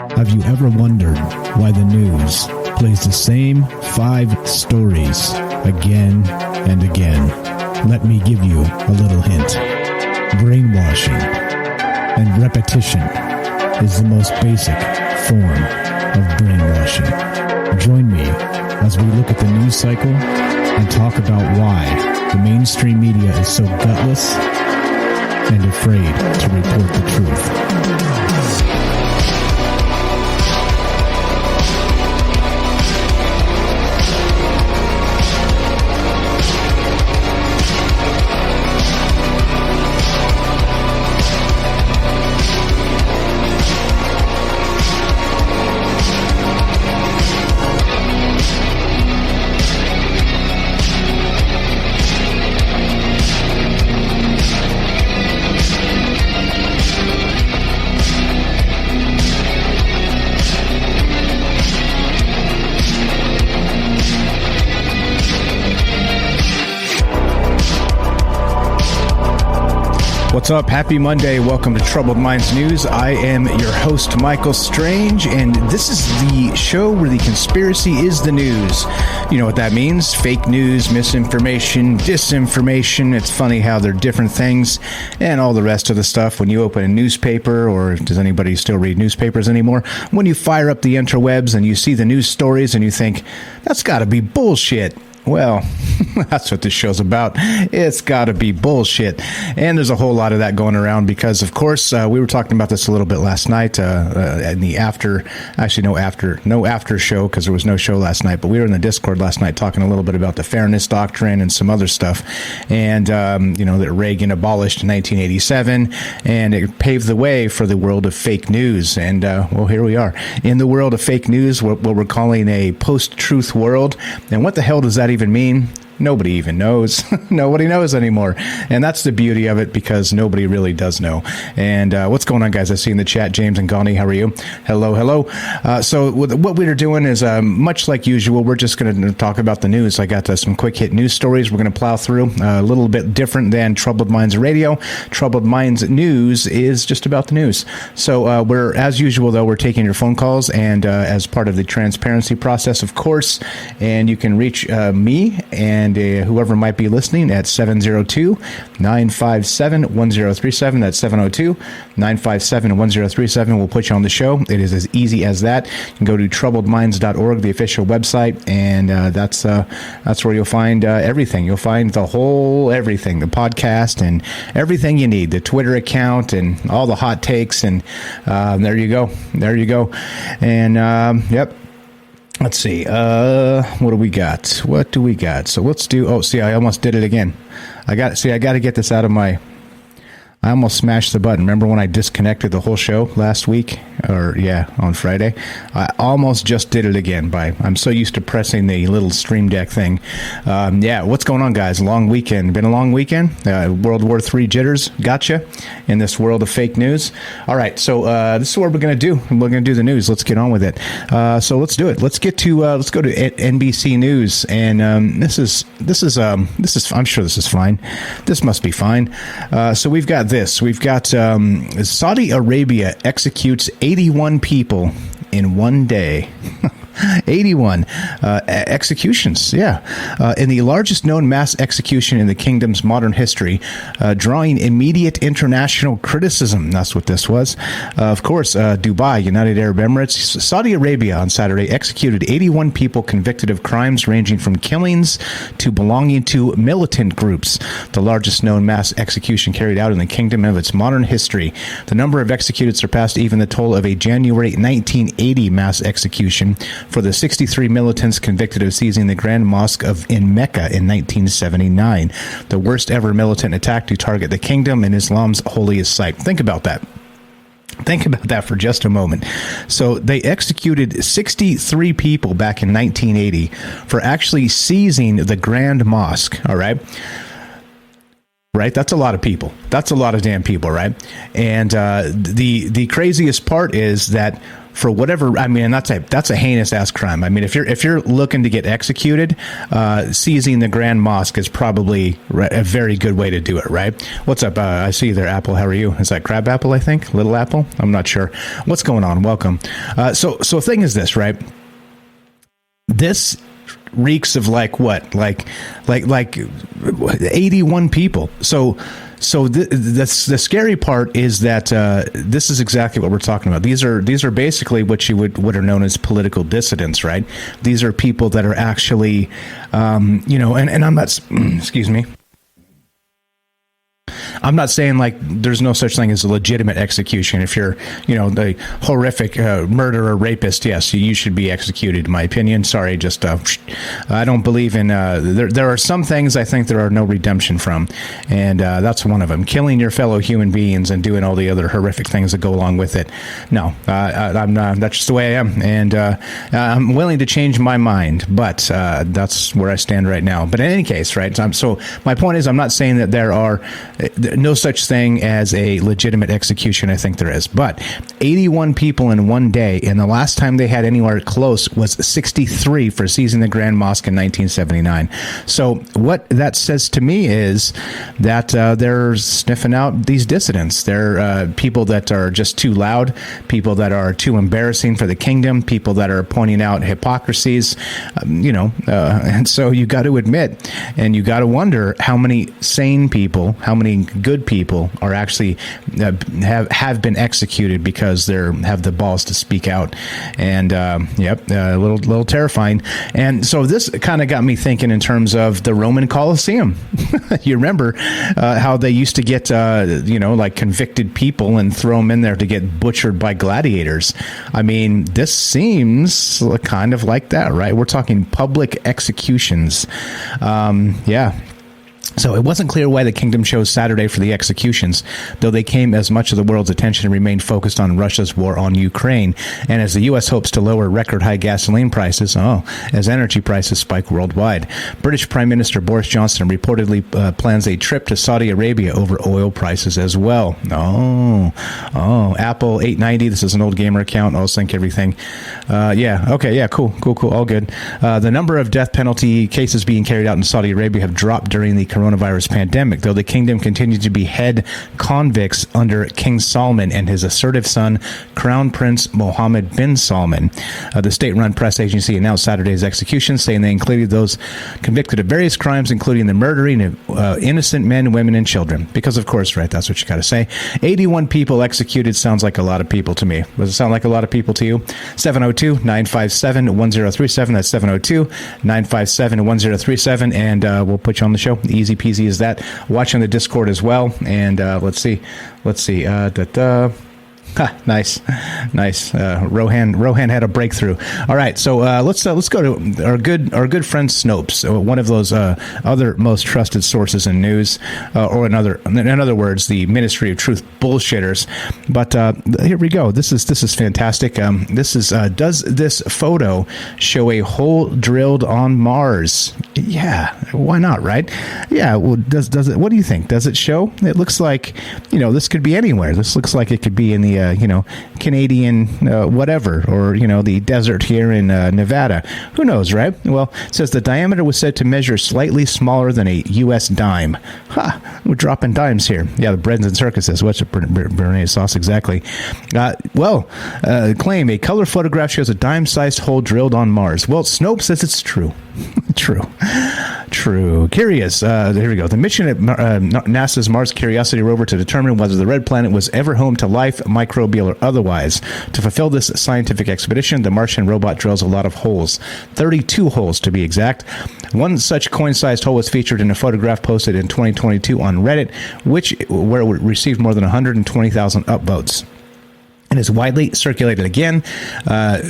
Have you ever wondered why the news plays the same 5 stories again and again? Let me give you a little hint. Brainwashing and repetition is the most basic form of brainwashing. Join me as we look at the news cycle and talk about why the mainstream media is so gutless and afraid to report the truth. What's up? Happy Monday. Welcome to Troubled Minds News. I am your host, Michael Strange, and this is the show where the conspiracy is the news. You know what that means? Fake news, misinformation, disinformation. It's funny how they're different things and all the rest of the stuff. When you open a newspaper, or does anybody still read newspapers anymore? When you fire up the interwebs and you see the news stories and you think, that's got to be bullshit. Well, that's what this show's about. It's got to be bullshit. And there's a whole lot of that going around because, of course, we were talking about this a little bit last night in the no after show because there was no show last night. But we were in the Discord last night talking a little bit about the fairness doctrine and some other stuff. And, that Reagan abolished in 1987 and it paved the way for the world of fake news. And, here we are in the world of fake news, what we're calling a post-truth world. And what the hell does that even mean? Nobody even knows. Nobody knows anymore. And that's the beauty of it because nobody really does know. And what's going on, guys? I see in the chat, James and Gani, how are you? Hello. So what we're doing is much like usual, we're just going to talk about the news. I got some quick hit news stories we're going to plow through. A little bit different than Troubled Minds Radio. Troubled Minds News is just about the news. So we're, as usual, though, we're taking your phone calls and as part of the transparency process, of course. And you can reach me and whoever might be listening at 702-957-1037. That's 702-957-1037. We'll put you on the show. It is as easy as that. You can go to troubledminds.org, the official website, and that's where you'll find everything. You'll find the whole everything, the podcast and everything you need, the Twitter account and all the hot takes. And there you go. And yep. Let's see. What do we got? So let's do. Oh, see, I almost did it again. I got to get this out of my. I almost smashed the button. Remember when I disconnected the whole show last week? On Friday. I almost just did it again. I'm so used to pressing the little Stream Deck thing. What's going on, guys? Long weekend. Been a long weekend. World War III jitters. Gotcha. In this world of fake news. All right. So this is what we're going to do. We're going to do the news. Let's get on with it. So let's do it. Let's go to NBC News. And this is. I'm sure this is fine. This must be fine. So we've got this. We've got Saudi Arabia executes 81 people in one day. 81 executions, in the largest known mass execution in the kingdom's modern history, drawing immediate international criticism. That's what this was. Of course, Dubai, United Arab Emirates, Saudi Arabia on Saturday executed 81 people convicted of crimes ranging from killings to belonging to militant groups, the largest known mass execution carried out in the kingdom of its modern history. The number of executed surpassed even the toll of a January 1980 mass execution for the 63 militants convicted of seizing the Grand Mosque in Mecca in 1979, the worst ever militant attack to target the kingdom and Islam's holiest site. Think about that. Think about that for just a moment. So they executed 63 people back in 1980 for actually seizing the Grand Mosque, all right? right? That's a lot of people. That's a lot of damn people, right? And the craziest part is that for whatever, I mean, that's a heinous ass crime. I mean, if you're looking to get executed, seizing the Grand Mosque is probably a very good way to do it, right? What's up? I see you there, Apple. How are you? Is that Crab Apple? I think Little Apple. I'm not sure. What's going on? Welcome. So the thing is this, right? This reeks of like 81 people. So the scary part is that this is exactly what we're talking about. These are basically what are known as political dissidents, right? These are people that are actually, and I'm not, excuse me. I'm not saying like there's no such thing as a legitimate execution. If you're, the horrific murderer, rapist, yes, you should be executed, in my opinion. Sorry, just I don't believe in. There are some things I think there are no redemption from, and that's one of them. Killing your fellow human beings and doing all the other horrific things that go along with it. No, I'm not. That's just the way I am, and I'm willing to change my mind, but that's where I stand right now. But in any case, right? So my point is, I'm not saying that there are no such thing as a legitimate execution. I think there is, but 81 people in one day, and the last time they had anywhere close was 63 for seizing the Grand Mosque in 1979. So what that says to me is that they're sniffing out these dissidents. They're people that are just too loud, people that are too embarrassing for the kingdom, people that are pointing out hypocrisies, and so you got to admit, and you got to wonder how many sane people, how many good people are actually have been executed because they have the balls to speak out. And a little terrifying. And so this kind of got me thinking in terms of the Roman Colosseum. You remember how they used to get like convicted people and throw them in there to get butchered by gladiators. I mean, this seems kind of like that, right? We're talking public executions. So it wasn't clear why the kingdom chose Saturday for the executions, though they came as much of the world's attention remained focused on Russia's war on Ukraine, and as the U.S. hopes to lower record-high gasoline prices, as energy prices spike worldwide. British Prime Minister Boris Johnson reportedly plans a trip to Saudi Arabia over oil prices as well. Apple 890, this is an old gamer account, I'll sync everything. Cool, all good. The number of death penalty cases being carried out in Saudi Arabia have dropped during the coronavirus pandemic, though the kingdom continued to behead convicts under King Salman and his assertive son, Crown Prince Mohammed bin Salman. The state-run press agency announced Saturday's execution, saying they included those convicted of various crimes, including the murdering of innocent men, women, and children. Because, of course, right, that's what you got to say. 81 people executed sounds like a lot of people to me. Does it sound like a lot of people to you? 702-957-1037. That's 702-957-1037, and we'll put you on the show. Easy peasy as that. Watch on the Discord as well. And let's see. Nice. Rohan had a breakthrough. All right, so let's go to our good friend Snopes, one of those other most trusted sources in news, or in other words, the Ministry of Truth bullshitters. But here we go. This is fantastic. Does this photo show a hole drilled on Mars? Yeah, why not, right? Yeah. Well, does it? What do you think? Does it show? It looks like this could be anywhere. This looks like it could be in the Canadian whatever, or the desert here in Nevada. Who knows, right? Well, it says the diameter was said to measure slightly smaller than a U.S. dime. We're dropping dimes here. Yeah, the breads and circuses. What's a béarnaise sauce exactly? Claim a color photograph shows a dime-sized hole drilled on Mars. Well, Snopes says it's true. True. Curious. Here we go. The mission at NASA's Mars Curiosity rover to determine whether the red planet was ever home to life, microbial or otherwise. To fulfill this scientific expedition, the Martian robot drills a lot of holes. 32 holes to be exact. One such coin-sized hole was featured in a photograph posted in 2022 on Reddit, where it received more than 120,000 upvotes. And is widely circulated again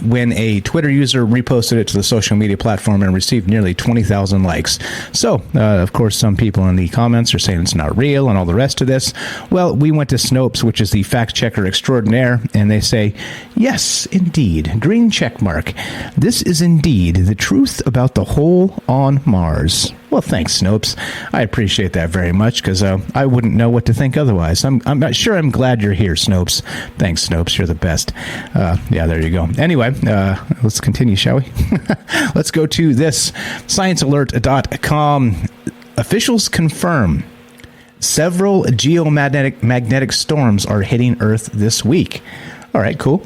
when a Twitter user reposted it to the social media platform and received nearly 20,000 likes. So, of course, some people in the comments are saying it's not real and all the rest of this. Well, we went to Snopes, which is the fact checker extraordinaire, and they say, yes, indeed, green check mark. This is indeed the truth about the hole on Mars. Well, thanks, Snopes. I appreciate that very much because I wouldn't know what to think otherwise. I'm not sure. I'm glad you're here, Snopes. Thanks, Snopes. You're the best. Yeah, there you go. Anyway, let's continue, shall we? Let's go to this. ScienceAlert.com. Officials confirm several geomagnetic storms are hitting Earth this week. All right, cool.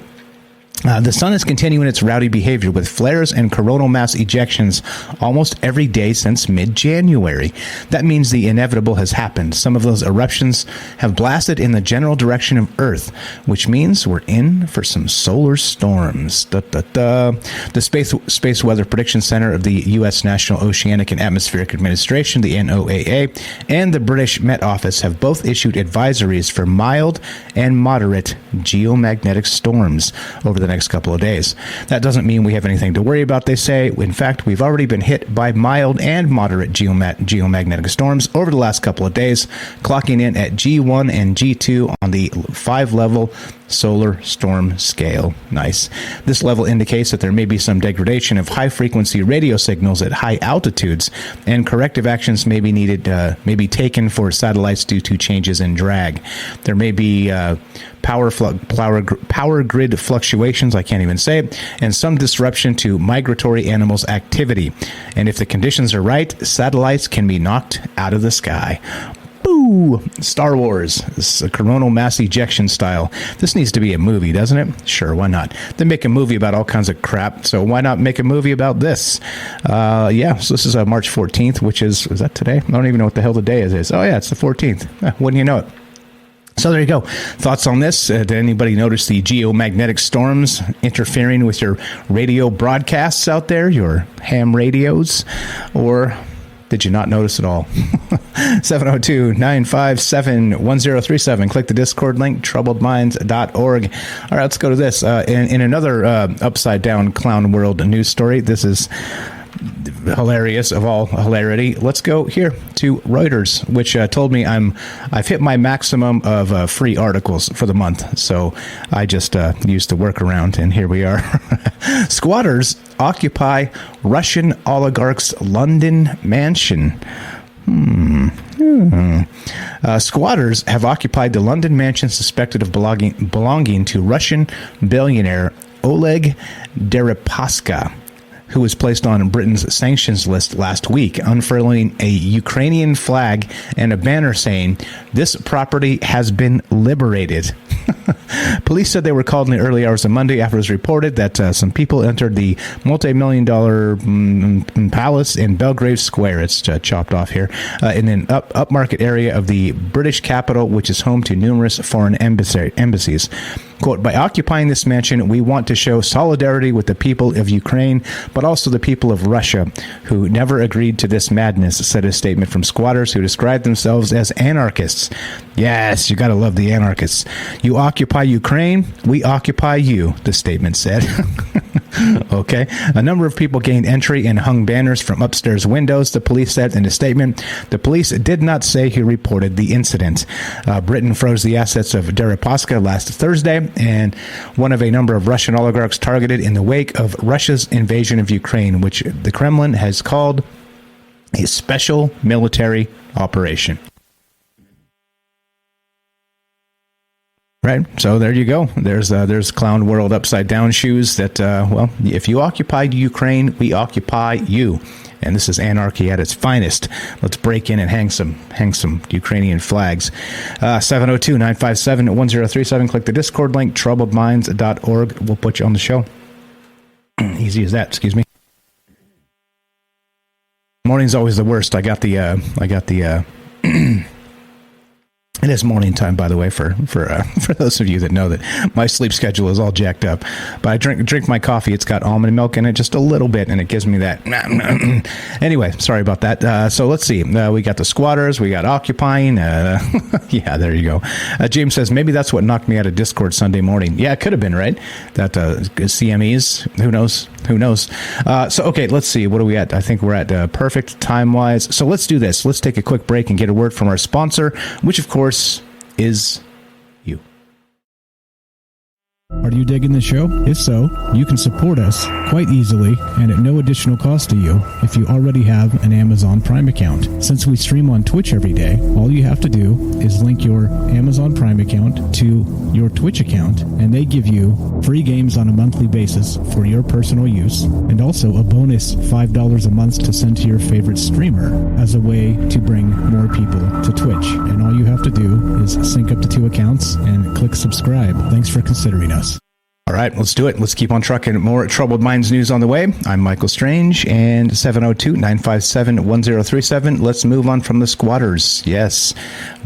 The sun is continuing its rowdy behavior with flares and coronal mass ejections almost every day since mid-January. That means the inevitable has happened. Some of those eruptions have blasted in the general direction of Earth, which means we're in for some solar storms. The Space Weather Prediction Center of the U.S. National Oceanic and Atmospheric Administration, the NOAA, and the British Met Office have both issued advisories for mild and moderate geomagnetic storms over the next couple of days. That doesn't mean we have anything to worry about, they say. In fact, we've already been hit by mild and moderate geomagnetic storms over the last couple of days, clocking in at G1 and G2 on the 5-level solar storm scale. Nice. This level indicates that there may be some degradation of high-frequency radio signals at high altitudes, and corrective actions may be needed, may be taken for satellites due to changes in drag. There may be power grid fluctuations, I can't even say it, and some disruption to migratory animals' activity. And if the conditions are right, satellites can be knocked out of the sky. Boo! Star Wars. This is a coronal mass ejection style. This needs to be a movie, doesn't it? Sure, why not? They make a movie about all kinds of crap, so why not make a movie about this? Yeah, so this is March 14th, which is that today? I don't even know what the hell the day is. Oh, yeah, it's the 14th. Wouldn't you know it? So there you go. Thoughts on this? Did anybody notice the geomagnetic storms interfering with your radio broadcasts out there, your ham radios? Or did you not notice at all? 702-957-1037. Click the Discord link, troubledminds.org. All right, let's go to this. In another upside-down clown world news story, this is hilarious of all hilarity. Let's go here to Reuters, which told me I've hit my maximum of free articles for the month. So I just used the workaround, and here we are. Squatters occupy Russian oligarch's London mansion. Squatters have occupied the London mansion suspected of belonging to Russian billionaire Oleg Deripaska, who was placed on Britain's sanctions list last week, unfurling a Ukrainian flag and a banner saying, "This property has been liberated." Police said they were called in the early hours of Monday after it was reported that some people entered the multi-million-dollar palace in Belgrave Square. It's chopped off here, in an upmarket area of the British capital, which is home to numerous foreign embassies. Quote, "By occupying this mansion, we want to show solidarity with the people of Ukraine, but also the people of Russia, who never agreed to this madness," said a statement from squatters who described themselves as anarchists. Yes, you got to love the anarchists. "You occupy Ukraine, we occupy you," the statement said. Okay. A number of people gained entry and hung banners from upstairs windows, the police said in a statement. The police did not say who reported the incident. Britain froze the assets of Deripaska last Thursday, and one of a number of Russian oligarchs targeted in the wake of Russia's invasion of Ukraine, which the Kremlin has called a special military operation. Right, so there you go. There's clown world upside down shoes that, well, if you occupied Ukraine, we occupy you. And this is anarchy at its finest. Let's break in and hang some Ukrainian flags. 702-957-1037. Click the Discord link, troubledminds.org. We'll put you on the show. Easy as that, excuse me. Morning's always the worst. I got the It is morning time, by the way, for those of you that know that my sleep schedule is all jacked up. But I drink my coffee. It's got almond milk in it, just a little bit, and it gives me that. Anyway, sorry about that. So let's see. We got the squatters. We got occupying. Yeah, there you go. James says, maybe that's what knocked me out of Discord Sunday morning. Yeah, it could have been, right? That CMEs. Who knows? Who knows? So, okay, let's see. What are we at? I think we're at perfect time-wise. So let's do this. Let's take a quick break and get a word from our sponsor, which, of course, is you. Are you digging the show? If so, you can support us quite easily and at no additional cost to you if you already have an Amazon Prime account. Since we stream on Twitch every day, all you have to do is link your Amazon Prime account to your Twitch account, and they give you free games on a monthly basis for your personal use, and also a bonus $5 a month to send to your favorite streamer as a way to bring more people to Twitch. And all you have to do is sync up to 2 accounts and click subscribe. Thanks for considering us. All right, let's do it. Let's keep on trucking. More Troubled Minds news on the way. I'm Michael Strange, and 702-957-1037. Let's move on from the squatters. Yes,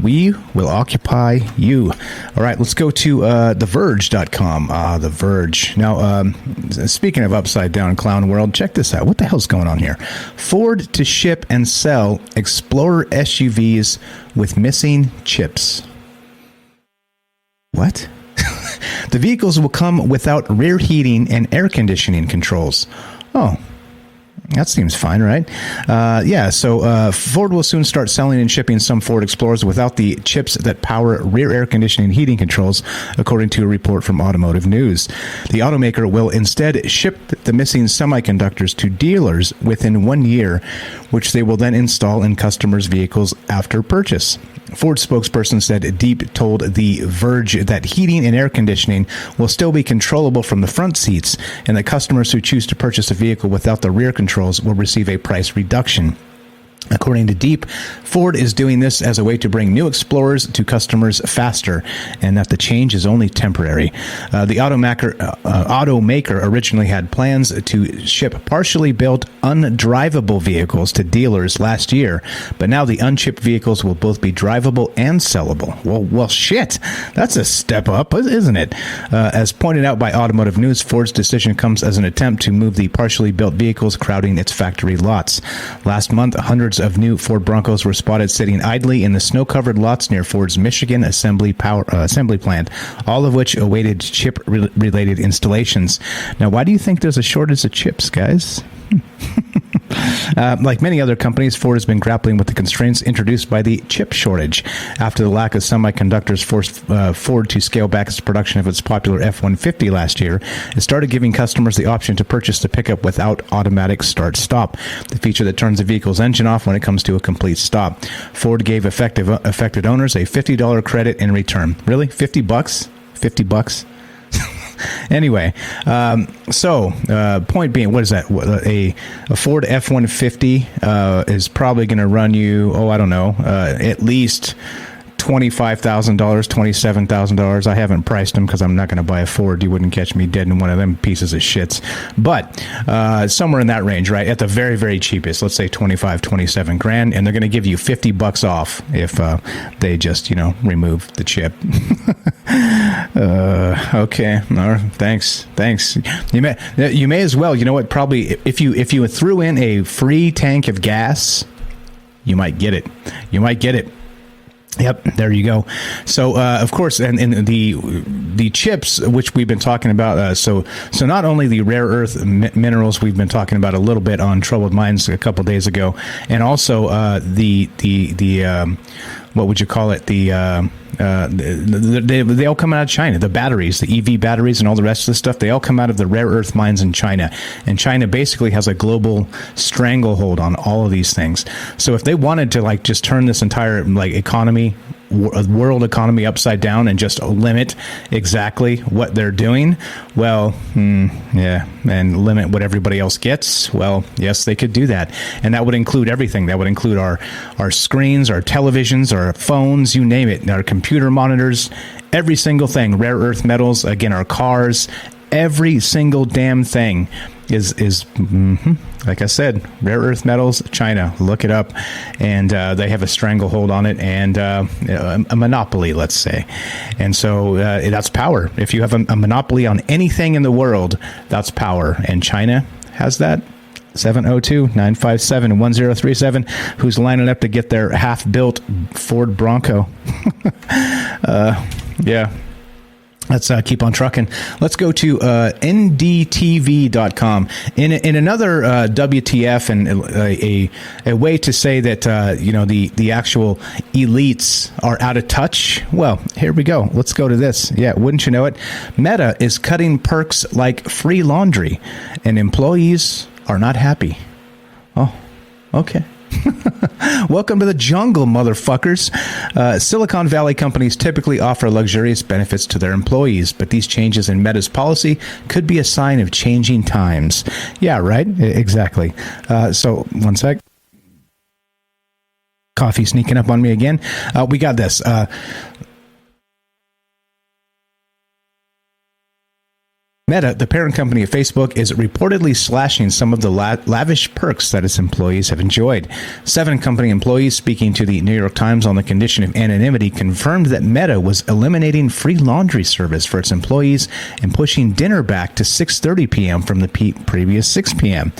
we will occupy you. All right, let's go to TheVerge.com. The Verge. Now, speaking of upside down clown world, check this out. What the hell's going on here? Ford to ship and sell Explorer SUVs with missing chips. What? The vehicles will come without rear heating and air conditioning controls. Oh, that seems fine, right? So Ford will soon start selling and shipping some Ford Explorers without the chips that power rear air conditioning and heating controls, according to a report from Automotive News. The automaker will instead ship the missing semiconductors to dealers within 1 year, which they will then install in customers' vehicles after purchase. Ford spokesperson said Deep told The Verge that heating and air conditioning will still be controllable from the front seats, and that customers who choose to purchase a vehicle without the rear controls will receive a price reduction. According to Deep, Ford is doing this as a way to bring new Explorers to customers faster, and that the change is only temporary. The automaker originally had plans to ship partially built, undrivable vehicles to dealers last year, but now the unchipped vehicles will both be drivable and sellable. Well, shit. That's a step up, isn't it? As pointed out by Automotive News, Ford's decision comes as an attempt to move the partially built vehicles crowding its factory lots. Last month, hundreds of new Ford Broncos were spotted sitting idly in the snow-covered lots near Ford's Michigan assembly plant, all of which awaited chip-related installations. Now, why do you think there's a shortage of chips, guys? Like many other companies, Ford has been grappling with the constraints introduced by the chip shortage. After the lack of semiconductors forced Ford to scale back its production of its popular F-150 last year, it started giving customers the option to purchase the pickup without automatic start-stop, the feature that turns the vehicle's engine off when it comes to a complete stop. Ford gave affected owners a $50 credit in return. Really? $50? $50? Anyway, point being, what is that? A Ford F-150 is probably going to run you, at least $25,000, $27,000. I haven't priced them because I'm not going to buy a Ford. You wouldn't catch me dead in one of them pieces of shits. But somewhere in that range, right? At the very, very cheapest, let's say 25, 27 grand, and they're going to give you $50 off if they just, remove the chip. Okay. All right. Thanks. You may as well. You know what? Probably if you threw in a free tank of gas, you might get it. Yep, there you go. So, of course, and the chips, which we've been talking about, so not only the rare earth minerals we've been talking about a little bit on Troubled Minds a couple days ago, and also the what would you call it? They all come out of China. The batteries, the EV batteries and all the rest of the stuff, they all come out of the rare earth mines in China. And China basically has a global stranglehold on all of these things. So if they wanted to just turn this entire world economy upside down and just limit exactly what they're doing, and limit what everybody else gets, yes, they could do that. And that would include everything. That would include our screens, our televisions, our phones, you name it, our computer monitors, every single thing, rare earth metals, again, our cars, every single damn thing is like I said, rare earth metals, China. Look it up. And they have a stranglehold on it and a monopoly, let's say. And so that's power. If you have a monopoly on anything in the world, that's power. And China has that. 702-957-1037. Who's lining up to get their half-built Ford Bronco? Yeah. Let's keep on trucking. Let's go to ndtv.com. In another WTF and a way to say that the actual elites are out of touch. Well, here we go. Let's go to this. Yeah, wouldn't you know it? Meta is cutting perks like free laundry, and employees are not happy. Oh, okay. Welcome to the jungle, motherfuckers. Silicon Valley companies typically offer luxurious benefits to their employees, but these changes in Meta's policy could be a sign of changing times. Yeah, right? Exactly. So, one sec. Coffee sneaking up on me again. We got this. Meta, the parent company of Facebook, is reportedly slashing some of the lavish perks that its employees have enjoyed. 7 company employees speaking to the New York Times on the condition of anonymity confirmed that Meta was eliminating free laundry service for its employees and pushing dinner back to 6:30 p.m. from the previous 6 p.m.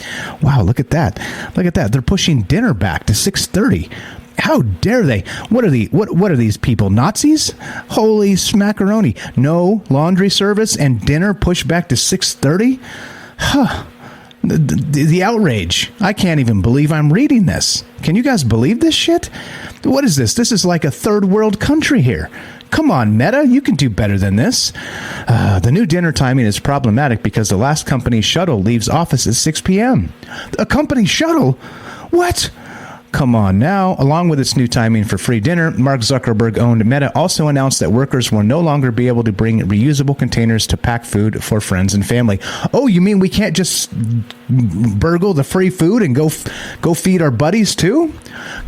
Wow, look at that. Look at that. They're pushing dinner back to 6:30. How dare they? What are these people, Nazis? Holy smackaroni. No laundry service and dinner pushed back to 6:30? Huh. The outrage. I can't even believe I'm reading this. Can you guys believe this shit? What is this? This is like a third world country here. Come on, Meta, you can do better than this. The new dinner timing is problematic because the last company shuttle leaves office at 6 p.m. A company shuttle? What? Come on now. Along with its new timing for free dinner, Mark Zuckerberg-owned Meta also announced that workers will no longer be able to bring reusable containers to pack food for friends and family. Oh, you mean we can't just burgle the free food and go feed our buddies too?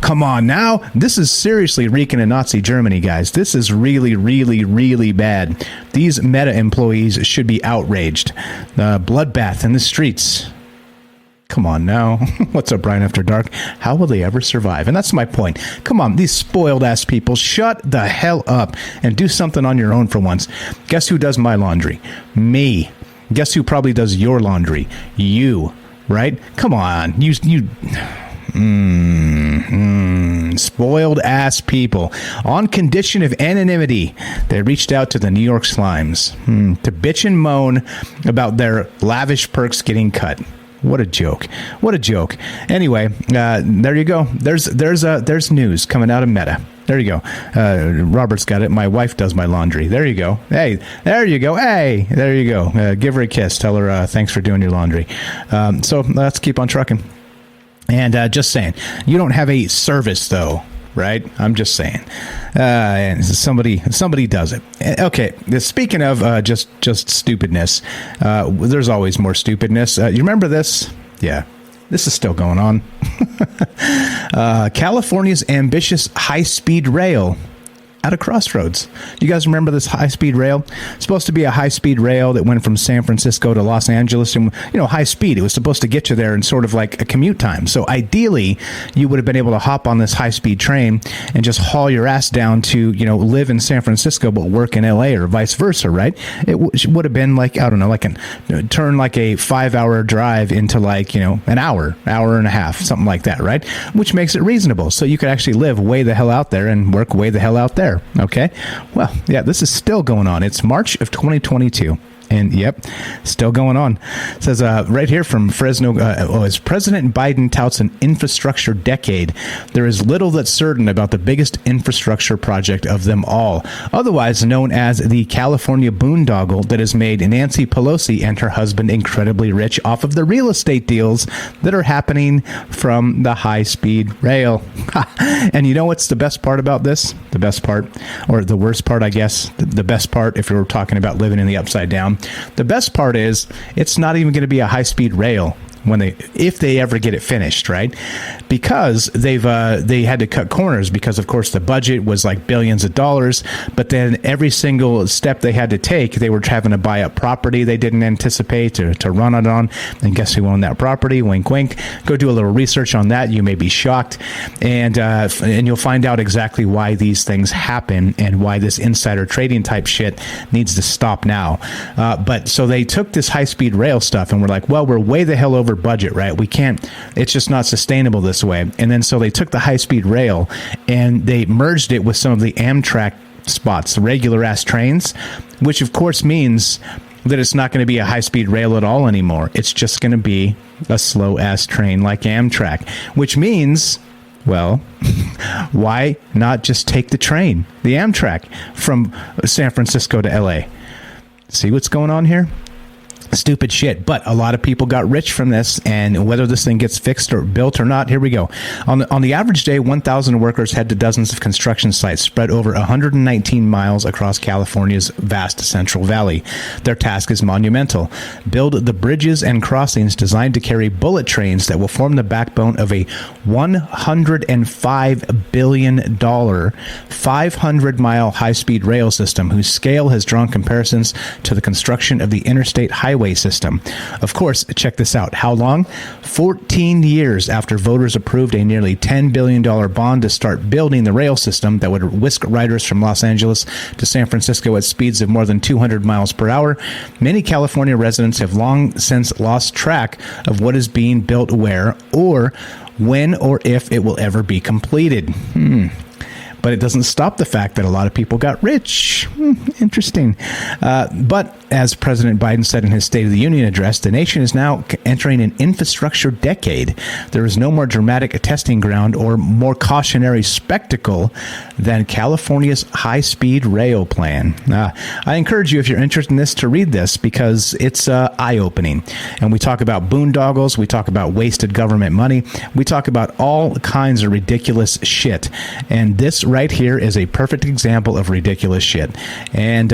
Come on now. This is seriously reeking of Nazi Germany, guys. This is really, really, really bad. These Meta employees should be outraged. Bloodbath in the streets. Come on now. What's up, Brian After Dark? How will they ever survive? And that's my point. Come on, these spoiled ass people, shut the hell up and do something on your own for once. Guess who does my laundry? Me. Guess who probably does your laundry? You, right? Come on. Spoiled ass people. On condition of anonymity, they reached out to the New York Slimes to bitch and moan about their lavish perks getting cut. What a joke. What a joke. Anyway, there you go. There's news coming out of Meta. There you go. Robert's got it. My wife does my laundry. There you go. Hey, there you go. Hey, there you go. Give her a kiss. Tell her thanks for doing your laundry. So let's keep on trucking. And just saying, you don't have a service, though. Right? I'm just saying. And somebody does it. Okay. Speaking of just stupidness, there's always more stupidness. You remember this? Yeah. This is still going on. California's ambitious high-speed rail at a crossroads. You guys remember this high-speed rail? It's supposed to be a high-speed rail that went from San Francisco to Los Angeles. And, high speed. It was supposed to get you there in sort of like a commute time. So ideally, you would have been able to hop on this high-speed train and just haul your ass down to, live in San Francisco but work in LA or vice versa, right? It would have been like, I don't know, turn like a 5-hour drive into like, an hour and a half, something like that, right? Which makes it reasonable. So you could actually live way the hell out there and work way the hell out there. Okay. Well, yeah, this is still going on. It's March of 2022. And yep, still going on. It says right here from Fresno, as President Biden touts an infrastructure decade, there is little that's certain about the biggest infrastructure project of them all, otherwise known as the California boondoggle that has made Nancy Pelosi and her husband incredibly rich off of the real estate deals that are happening from the high-speed rail. And you know what's the best part about this? The best part, or the worst part, I guess, the best part if we were talking about living in the upside down. The best part is it's not even going to be a high-speed rail if they ever get it finished, right? Because they had to cut corners because, of course, the budget was like billions of dollars. But then every single step they had to take, they were having to buy up property they didn't anticipate to run it on. And guess who owned that property? Wink, wink. Go do a little research on that. You may be shocked, and you'll find out exactly why these things happen and why this insider trading type shit needs to stop now. But so they took this high-speed rail stuff and were like, well, we're way the hell over budget, right? We can't, it's just not sustainable this way. And then so they took the high-speed rail and they merged it with some of the Amtrak spots, regular ass trains, which of course means that it's not going to be a high-speed rail at all anymore. It's just going to be a slow-ass train like Amtrak, which means, well, why not just take the train, the Amtrak, from San Francisco to L.A.? See what's going on here? Stupid shit, but a lot of people got rich from this, and whether this thing gets fixed or built or not, here we go. On the average day, 1,000 workers head to dozens of construction sites spread over 119 miles across California's vast Central Valley. Their task is monumental. Build the bridges and crossings designed to carry bullet trains that will form the backbone of a $105 billion 500-mile high-speed rail system whose scale has drawn comparisons to the construction of the interstate highway system. Of course, check this out. How long? 14 years after voters approved a nearly $10 billion bond to start building the rail system that would whisk riders from Los Angeles to San Francisco at speeds of more than 200 miles per hour, many California residents have long since lost track of what is being built where, or when or if it will ever be completed. But it doesn't stop the fact that a lot of people got rich. Interesting. But as President Biden said in his State of the Union address, the nation is now entering an infrastructure decade. There is no more dramatic testing ground or more cautionary spectacle than California's high-speed rail plan. I encourage you, if you're interested in this, to read this because it's eye-opening. And we talk about boondoggles. We talk about wasted government money. We talk about all kinds of ridiculous shit. And this right here is a perfect example of ridiculous shit. And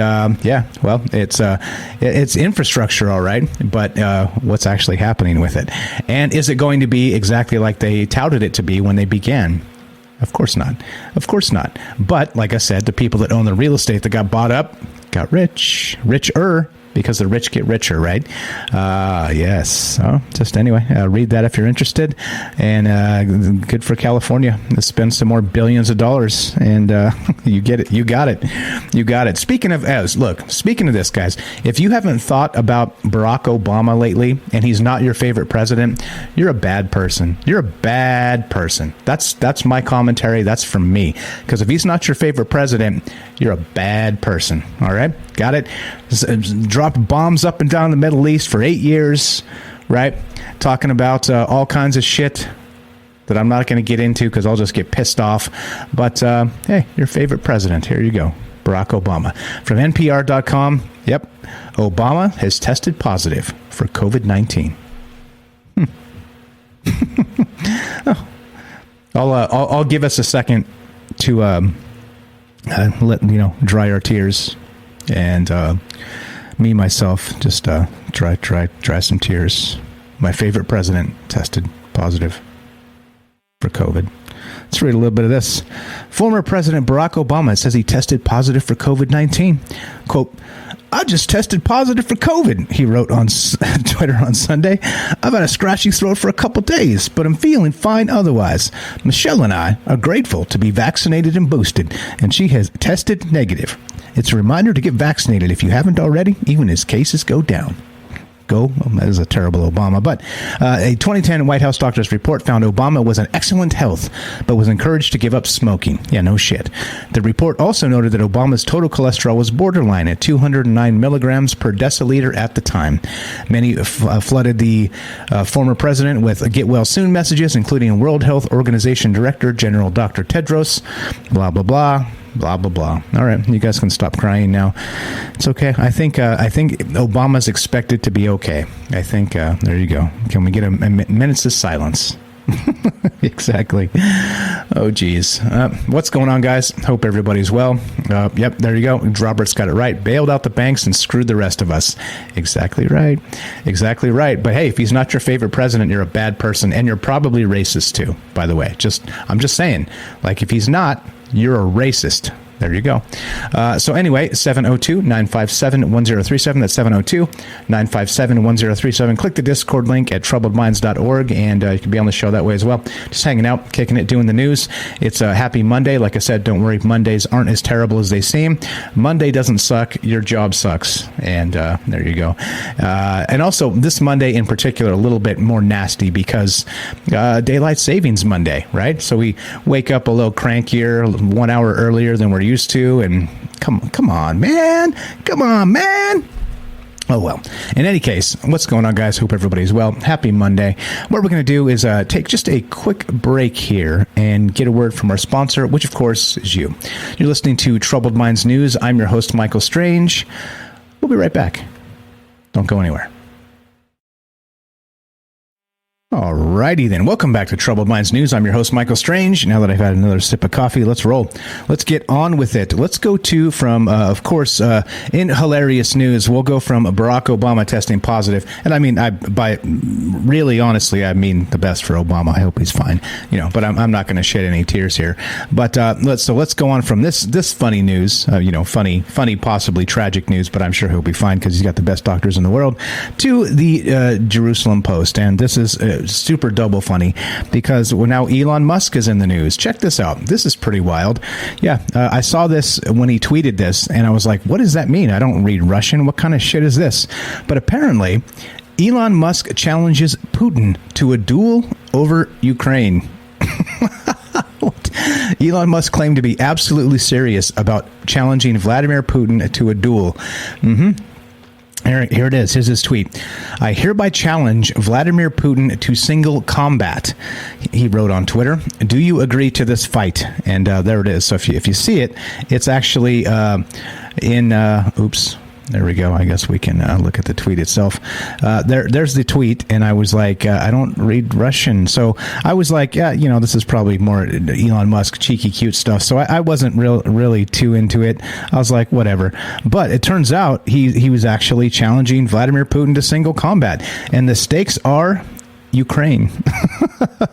well, it's infrastructure, all right, but what's actually happening with it? And is it going to be exactly like they touted it to be when they began? Of course not. Of course not. But like I said, the people that own the real estate that got bought up got richer. Because the rich get richer, right? Yes. So just anyway, read that if you're interested. And good for California. Spend some more billions of dollars, and you get it. You got it. You got it. Speaking of this, guys, if you haven't thought about Barack Obama lately, and he's not your favorite president, you're a bad person. You're a bad person. That's my commentary. That's from me. Because if he's not your favorite president, you're a bad person. All right? Got it? Dropped bombs up and down the Middle East for 8 years, right? Talking about all kinds of shit that I'm not going to get into because I'll just get pissed off. But, hey, your favorite president. Here you go. Barack Obama. From NPR.com, yep, Obama has tested positive for COVID-19. I'll give us a second to let dry our tears, and me myself just dry some tears. My favorite president tested positive for COVID. Let's read a little bit of this. Former President Barack Obama says he tested positive for COVID-19. Quote, "I just tested positive for COVID," he wrote on Twitter on Sunday. "I've had a scratchy throat for a couple days, but I'm feeling fine otherwise. Michelle and I are grateful to be vaccinated and boosted, and she has tested negative. It's a reminder to get vaccinated if you haven't already, even as cases go down." That is a terrible Obama. But a 2010 White House doctor's report found Obama was in excellent health, but was encouraged to give up smoking. Yeah, no shit. The report also noted that Obama's total cholesterol was borderline at 209 milligrams per deciliter at the time. Many flooded the former president with get well soon messages, including World Health Organization Director General Dr. Tedros, blah, blah, blah. Blah, blah, blah. All right, you guys can stop crying now. It's okay. I think Obama's expected to be okay. I think, there you go. Can we get a minute's of silence? Exactly. Oh, geez. What's going on, guys? Hope everybody's well. Yep, there you go. Robert's got it right. Bailed out the banks and screwed the rest of us. Exactly right. Exactly right. But hey, if he's not your favorite president, you're a bad person, and you're probably racist too, by the way. I'm just saying, like, if he's not, you're a racist. There you go. So anyway, 702-957-1037. That's 702-957-1037. Click the Discord link at troubledminds.org, and you can be on the show that way as well. Just hanging out, kicking it, doing the news. It's a happy Monday. Like I said, don't worry. Mondays aren't as terrible as they seem. Monday doesn't suck. Your job sucks. And there you go. And also, this Monday in particular, a little bit more nasty because Daylight Savings Monday, right? So we wake up a little crankier 1 hour earlier than we're used to. And come on, man. Oh, well. In any case, what's going on, guys? Hope everybody's well. Happy Monday. What we're going to do is take just a quick break here and get a word from our sponsor, which, of course, is you. You're listening to Troubled Minds News. I'm your host, Michael Strange. We'll be right back. Don't go anywhere. Alrighty then. Welcome back to Troubled Minds News. I'm your host, Michael Strange. Now that I've had another sip of coffee, let's roll. Let's get on with it. Let's go to of course, in hilarious news, we'll go from Barack Obama testing positive. And I mean, honestly, I mean the best for Obama. I hope he's fine, but I'm not going to shed any tears here. But let's go on from this funny news, funny, possibly tragic news, but I'm sure he'll be fine because he's got the best doctors in the world, to the Jerusalem Post. And this is super double funny because now Elon Musk is in the news. Check this out. This is pretty wild. Yeah, I saw this when he tweeted this, and I was like, what does that mean? I don't read Russian. What kind of shit is this? But apparently, Elon Musk challenges Putin to a duel over Ukraine. Elon Musk claimed to be absolutely serious about challenging Vladimir Putin to a duel. Here it is. Here's his tweet. I hereby challenge Vladimir Putin to single combat. He wrote on Twitter, do you agree to this fight? And there it is. So if you see it, it's actually oops. There we go. I guess we can look at the tweet itself. There's the tweet, and I was like, I don't read Russian. So I was like, yeah, this is probably more Elon Musk cheeky, cute stuff. So I wasn't really too into it. I was like, whatever. But it turns out he was actually challenging Vladimir Putin to single combat. And the stakes are Ukraine.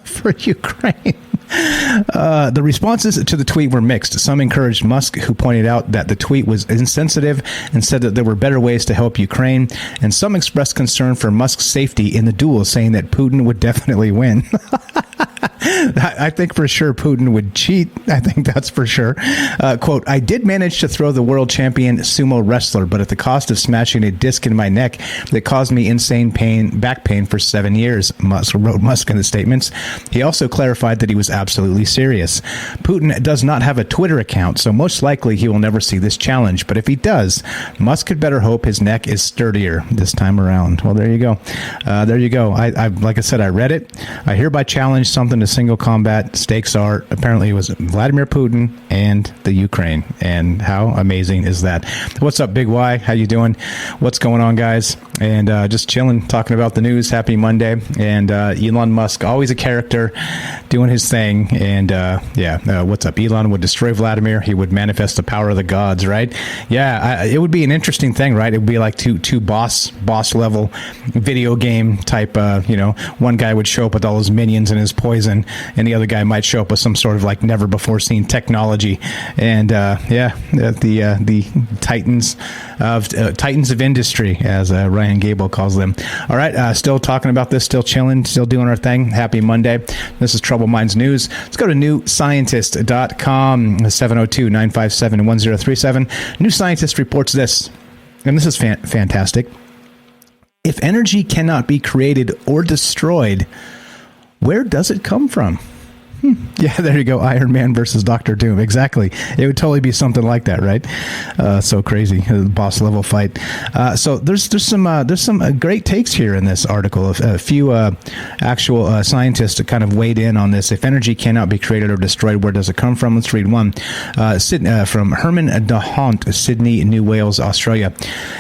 For Ukraine. The responses to the tweet were mixed. Some encouraged Musk, who pointed out that the tweet was insensitive and said that there were better ways to help Ukraine. And some expressed concern for Musk's safety in the duel, saying that Putin would definitely win. I think for sure Putin would cheat. I think that's for sure. Quote, I did manage to throw the world champion sumo wrestler, but at the cost of smashing a disc in my neck that caused me insane back pain for 7 years, wrote Musk in the statements. He also clarified that he was absolutely serious. Putin does not have a Twitter account, so most likely he will never see this challenge. But if he does, Musk had better hope his neck is sturdier this time around. Well, there you go. I like I said, I read it. I hereby challenge something to single combat. Stakes are, apparently it was Vladimir Putin and the Ukraine. And how amazing is that? What's up, Big Y? How you doing? What's going on, guys? And just chilling, talking about the news. Happy Monday. And Elon Musk, always a character, doing his thing. And what's up? Elon would destroy Vladimir. He would manifest the power of the gods, right? Yeah, it would be an interesting thing, right? It would be like two boss level video game type. One guy would show up with all his minions and his poison, and the other guy might show up with some sort of like never before seen technology. And the titans of industry, as Ryan Gable calls them. All right, still talking about this, still chilling, still doing our thing. Happy Monday. This is Trouble Minds News. Let's go to newscientist.com, 702-957-1037. New Scientist reports this, and this is fantastic. If energy cannot be created or destroyed, where does it come from? Yeah, there you go. Iron Man versus Dr. Doom. Exactly. It would totally be something like that, right? So crazy. Boss level fight. So there's some great takes here in this article. A few actual scientists kind of weighed in on this. If energy cannot be created or destroyed, where does it come from? Let's read one. From Herman DeHont, Sydney, New Wales, Australia.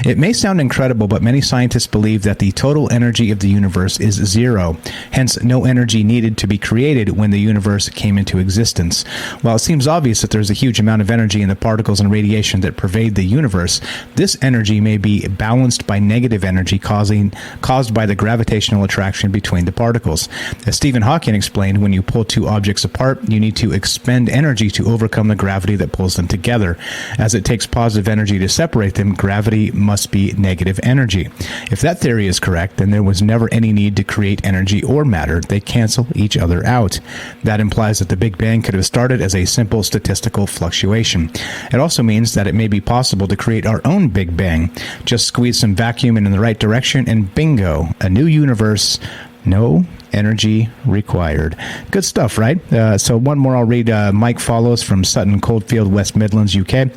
It may sound incredible, but many scientists believe that the total energy of the universe is zero. Hence, no energy needed to be created when the universe came into existence. While it seems obvious that there's a huge amount of energy in the particles and radiation that pervade the universe, this energy may be balanced by negative energy caused by the gravitational attraction between the particles. As Stephen Hawking explained, when you pull two objects apart, you need to expend energy to overcome the gravity that pulls them together. As it takes positive energy to separate them, gravity must be negative energy. If that theory is correct, then there was never any need to create energy or matter. They cancel each other out. That implies that the Big Bang could have started as a simple statistical fluctuation. It also means that it may be possible to create our own Big Bang. Just squeeze some vacuum in the right direction and bingo, a new universe. No energy required. Good stuff, right? So one more I'll read. Mike follows from Sutton Coldfield, West Midlands, UK.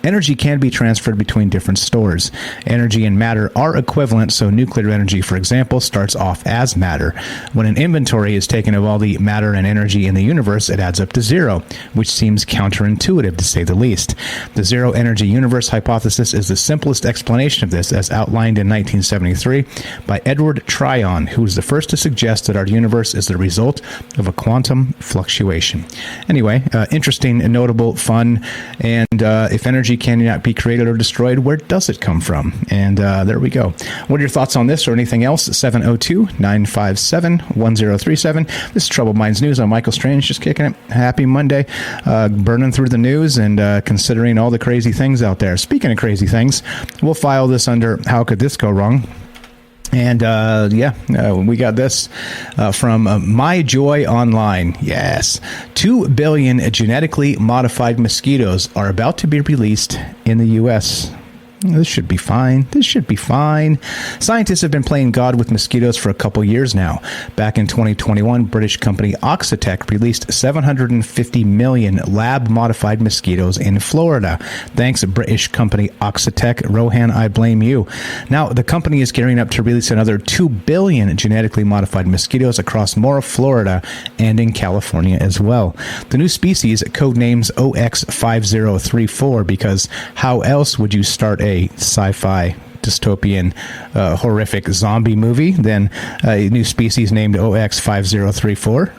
Energy can be transferred between different stores. Energy and matter are equivalent, so nuclear energy, for example, starts off as matter. When an inventory is taken of all the matter and energy in the universe, it adds up to zero, which seems counterintuitive to say the least. The zero energy universe hypothesis is the simplest explanation of this, as outlined in 1973 by Edward Tryon, who was the first to suggest that our universe is the result of a quantum fluctuation. Anyway, interesting and notable, fun, and if energy cannot be created or destroyed, where does it come from? And there we go. What are your thoughts on this or anything else? 702-957-1037. This is Troubled Minds News. I'm Michael Strange, just kicking it. Happy Monday. Burning through the news and considering all the crazy things out there. Speaking of crazy things, we'll file this under How Could This Go Wrong? And we got this from My Joy Online. Yes. 2 billion genetically modified mosquitoes are about to be released in the U.S. This should be fine. Scientists have been playing God with mosquitoes for a couple years now. Back in 2021, British company Oxitec released 750 million lab-modified mosquitoes in Florida. Thanks, British company Oxitec. Rohan, I blame you. Now, the company is gearing up to release another 2 billion genetically modified mosquitoes across more of Florida and in California as well. The new species, codenames OX5034, because how else would you start a sci-fi dystopian horrific zombie movie than a new species named OX5034.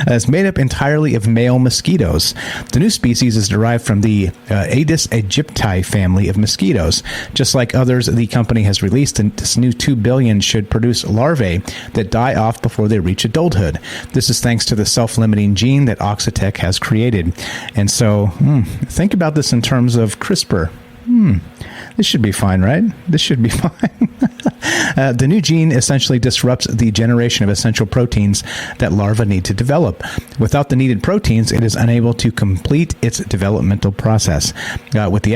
It's made up entirely of male mosquitoes. The new species is derived from the Aedes aegypti family of mosquitoes. Just like others the company has released, and this new 2 billion should produce larvae that die off before they reach adulthood. This is thanks to the self-limiting gene that Oxitec has created. And so think about this in terms of CRISPR. This should be fine, right? This should be fine. The new gene essentially disrupts the generation of essential proteins that larvae need to develop. Without the needed proteins, it is unable to complete its developmental process. With the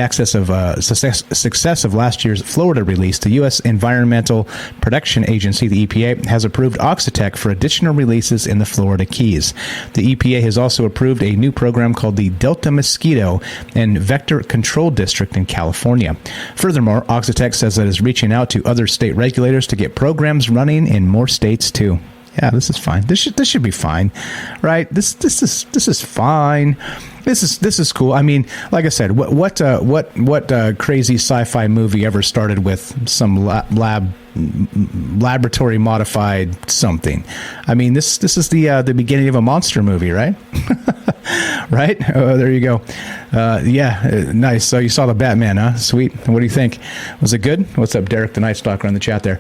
success of last year's Florida release, the U.S. Environmental Protection Agency, the EPA, has approved Oxitec for additional releases in the Florida Keys. The EPA has also approved a new program called the Delta Mosquito and Vector Control District in California. Furthermore, Oxitec says that it is reaching out to other state regulators to get programs running in more states too. Yeah, this is fine. This should be fine, right? This is fine. This is cool. I mean, like I said, what crazy sci-fi movie ever started with some laboratory modified something? I mean, this is the beginning of a monster movie, right? Right? Oh, there you go. Nice. So you saw the Batman, huh? Sweet. What do you think? Was it good? What's up, Derek, the Night Stalker, in the chat there?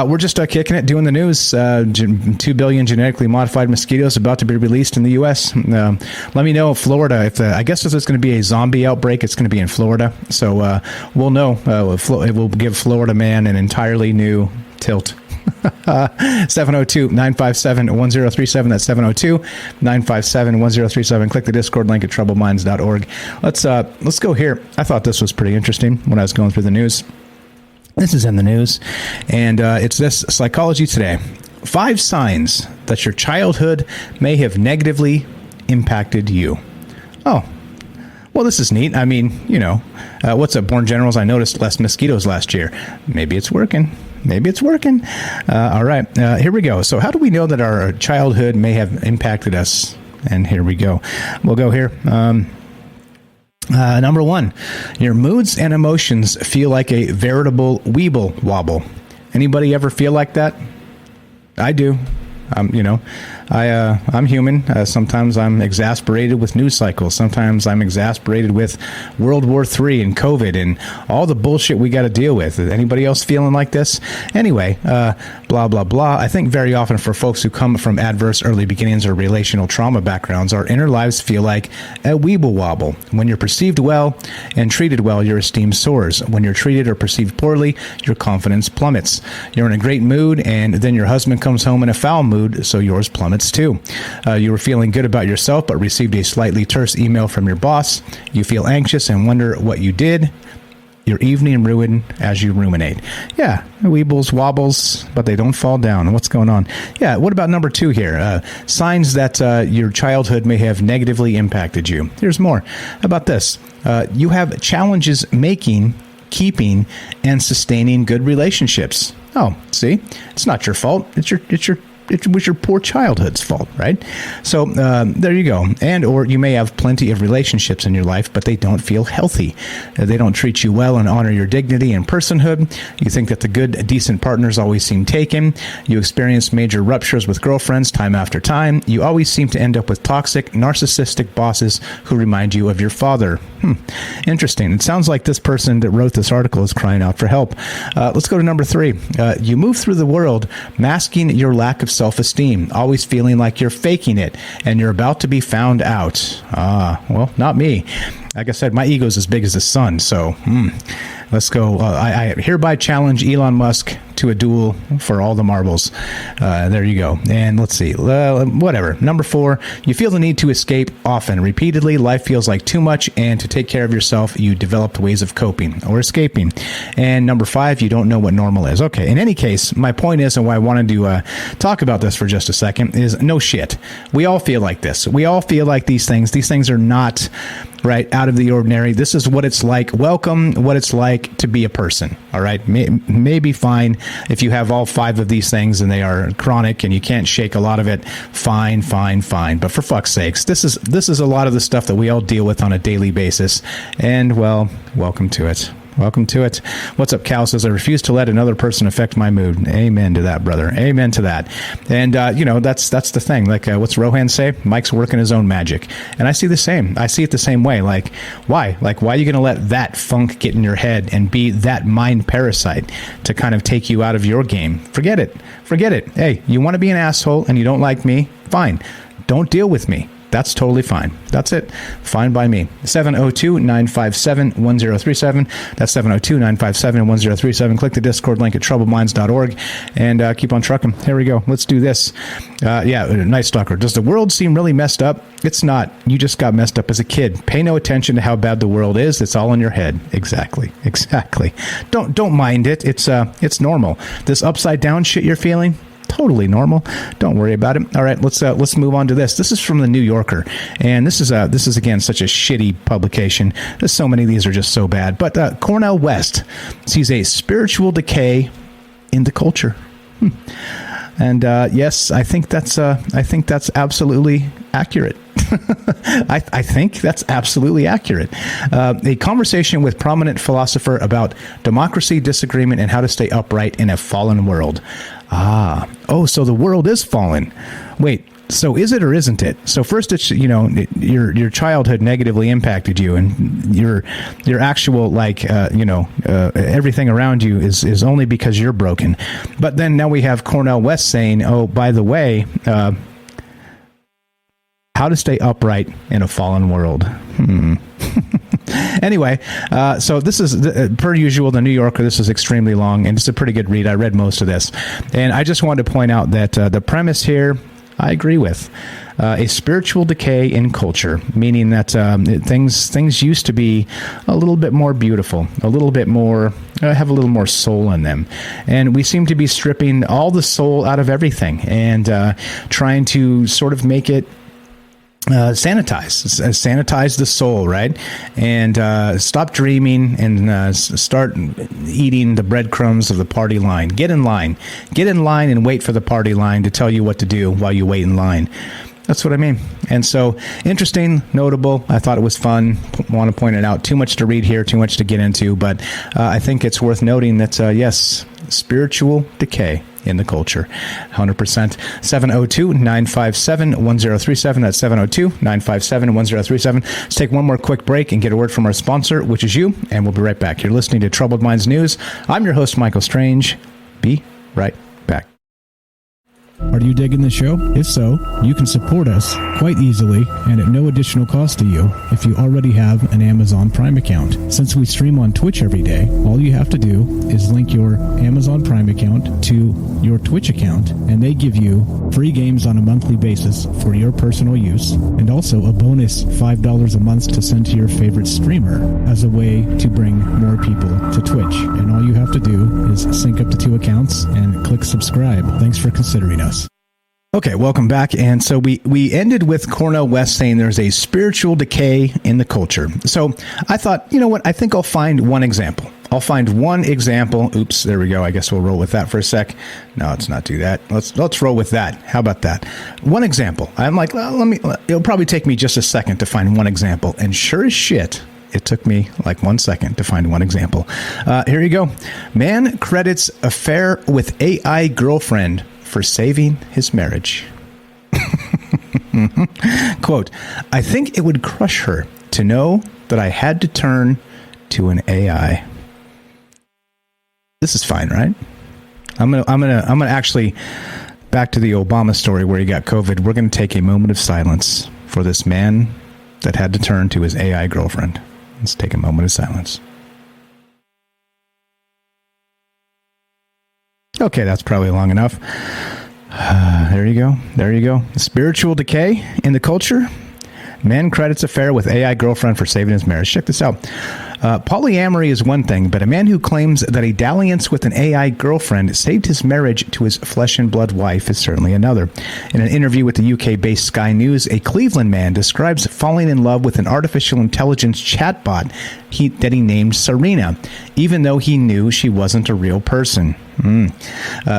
We're just kicking it, doing the news. 2 billion genetically modified mosquitoes about to be released in the U.S. Let me know if Florida, I guess if there's going to be a zombie outbreak, it's going to be in Florida. So we'll know. It will give Florida man an entirely new tilt. 702-957-1037. That's 702-957-1037. Click the Discord link at troubledminds.org. Let's go here. I thought this was pretty interesting when I was going through the news. This is in the news, and it's this: Psychology Today. 5 signs that your childhood may have negatively impacted you. Oh, well, this is neat. I mean, what's up, Born Generals? I noticed less mosquitoes last year. Maybe it's working. All right, here we go. So how do we know that our childhood may have impacted us? And here we go. We'll go here. Number 1, your moods and emotions feel like a veritable weeble wobble. Anybody ever feel like that? I do. I'm human. Sometimes I'm exasperated with news cycles. Sometimes I'm exasperated with World War III and COVID and all the bullshit we got to deal with. Anybody else feeling like this? Anyway, blah, blah, blah. I think very often for folks who come from adverse early beginnings or relational trauma backgrounds, our inner lives feel like a weeble wobble. When you're perceived well and treated well, your esteem soars. When you're treated or perceived poorly, your confidence plummets. You're in a great mood, and then your husband comes home in a foul mood, so yours plummets too. You were feeling good about yourself, but received a slightly terse email from your boss. You feel anxious and wonder what you did. your evening ruined as you ruminate. Yeah, weebles, wobbles, but they don't fall down. What's going on? Yeah, what about number 2 here? Signs that your childhood may have negatively impacted you. Here's more. How about this? You have challenges making, keeping, and sustaining good relationships. Oh, see? It's not your fault. It was your poor childhood's fault, right? So there you go. And or you may have plenty of relationships in your life, but they don't feel healthy. They don't treat you well and honor your dignity and personhood. You think that the good, decent partners always seem taken. You experience major ruptures with girlfriends time after time. You always seem to end up with toxic, narcissistic bosses who remind you of your father. Interesting. It sounds like this person that wrote this article is crying out for help. Let's go to number 3. You move through the world masking your lack of self-esteem, always feeling like you're faking it and you're about to be found out. Well, not me. Like I said, my ego's as big as the sun, so let's go. I hereby challenge Elon Musk to a duel for all the marbles. There you go. And let's see. Whatever. Number 4, you feel the need to escape often. Repeatedly, life feels like too much, and to take care of yourself, you developed ways of coping or escaping. And number 5, you don't know what normal is. Okay, in any case, my point is, and why I wanted to talk about this for just a second, is no shit. We all feel like this. We all feel like these things. These things are not right out of the ordinary. This is what it's like. Welcome what it's like to be a person. All right. Maybe fine if you have all 5 of these things and they are chronic and you can't shake a lot of it. Fine. But for fuck's sakes, this is a lot of the stuff that we all deal with on a daily basis. And well, welcome to it. Welcome to it. What's up, Cal says, I refuse to let another person affect my mood. Amen to that, brother. Amen to that. And, that's the thing. Like, what's Rohan say? Mike's working his own magic. And I see the same. I see it the same way. Like, why? Like, why are you going to let that funk get in your head and be that mind parasite to kind of take you out of your game? Forget it. Hey, you want to be an asshole and you don't like me? Fine. Don't deal with me. That's totally fine. That's it. Fine by me. 702-957-1037. That's 702-957-1037. Click the Discord link at troubledminds.org and keep on trucking. Here we go. Let's do this. Night Stalker. Does the world seem really messed up? It's not. You just got messed up as a kid. Pay no attention to how bad the world is. It's all in your head. Exactly. Don't mind it. It's normal. This upside down shit you're feeling, totally normal. Don't worry about it. All right, let's move on to this. This is from the New Yorker, and this is again such a shitty publication. There's so many of these are just so bad. But Cornel West sees a spiritual decay in the culture, and yes, I think that's absolutely accurate. I think that's absolutely accurate. A conversation with prominent philosopher about democracy, disagreement, and how to stay upright in a fallen world. So the world is fallen. Wait, so is it or isn't it? So first it's, your childhood negatively impacted you, and your actual everything around you is only because you're broken. But then now we have Cornel West saying, oh, by the way, how to stay upright in a fallen world. Anyway, so this is, per usual, the New Yorker. This is extremely long, and it's a pretty good read. I read most of this. And I just wanted to point out that the premise here, I agree with. A spiritual decay in culture, meaning that things used to be a little bit more beautiful, a little bit more, have a little more soul in them. And we seem to be stripping all the soul out of everything and trying to sort of make it sanitize the soul, right? And stop dreaming and start eating the breadcrumbs of the party line. Get in line and wait for the party line to tell you what to do while you wait in line. That's what I mean. And so, interesting, notable. I thought it was fun. Want to point it out. Too much to read here, too much to get into, but I think it's worth noting that, yes, spiritual decay in the culture. 100%. 702-957-1037. That's 702-957-1037. Let's take one more quick break and get a word from our sponsor, which is you, and we'll be right back. You're listening to Troubled Minds News. I'm your host, Michael Strange. Be right back. Are you digging the show? If so, you can support us quite easily and at no additional cost to you if you already have an Amazon Prime account. Since we stream on Twitch every day, all you have to do is link your Amazon Prime account to your Twitch account, and they give you free games on a monthly basis for your personal use, and also a bonus $5 a month to send to your favorite streamer as a way to bring more people to Twitch. And all you have to do is sync up to 2 accounts and click subscribe. Thanks for considering us. Okay, welcome back. And so we ended with Cornel West saying there's a spiritual decay in the culture. So I thought, you know what? I think I'll find one example. Oops, there we go. I guess we'll roll with that for a sec. No, let's not do that. Let's roll with that. How about that? One example. I'm like, well, it'll probably take me just a second to find one example. And sure as shit, it took me like 1 second to find one example. Here you go. Man credits affair with AI girlfriend for saving his marriage. Quote, I think it would crush her to know that I had to turn to an AI. This is fine, right? I'm gonna actually, back to the Obama story where he got COVID. We're gonna take a moment of silence for this man that had to turn to his AI girlfriend. Let's take a moment of silence. Okay, that's probably long enough. There you go. Spiritual decay in the culture. Man credits affair with AI girlfriend for saving his marriage. Check this out. Polyamory is one thing, but a man who claims that a dalliance with an AI girlfriend saved his marriage to his flesh and blood wife is certainly another. In an interview with the UK-based Sky News, a Cleveland man describes falling in love with an artificial intelligence chatbot that he named Serena, even though he knew she wasn't a real person.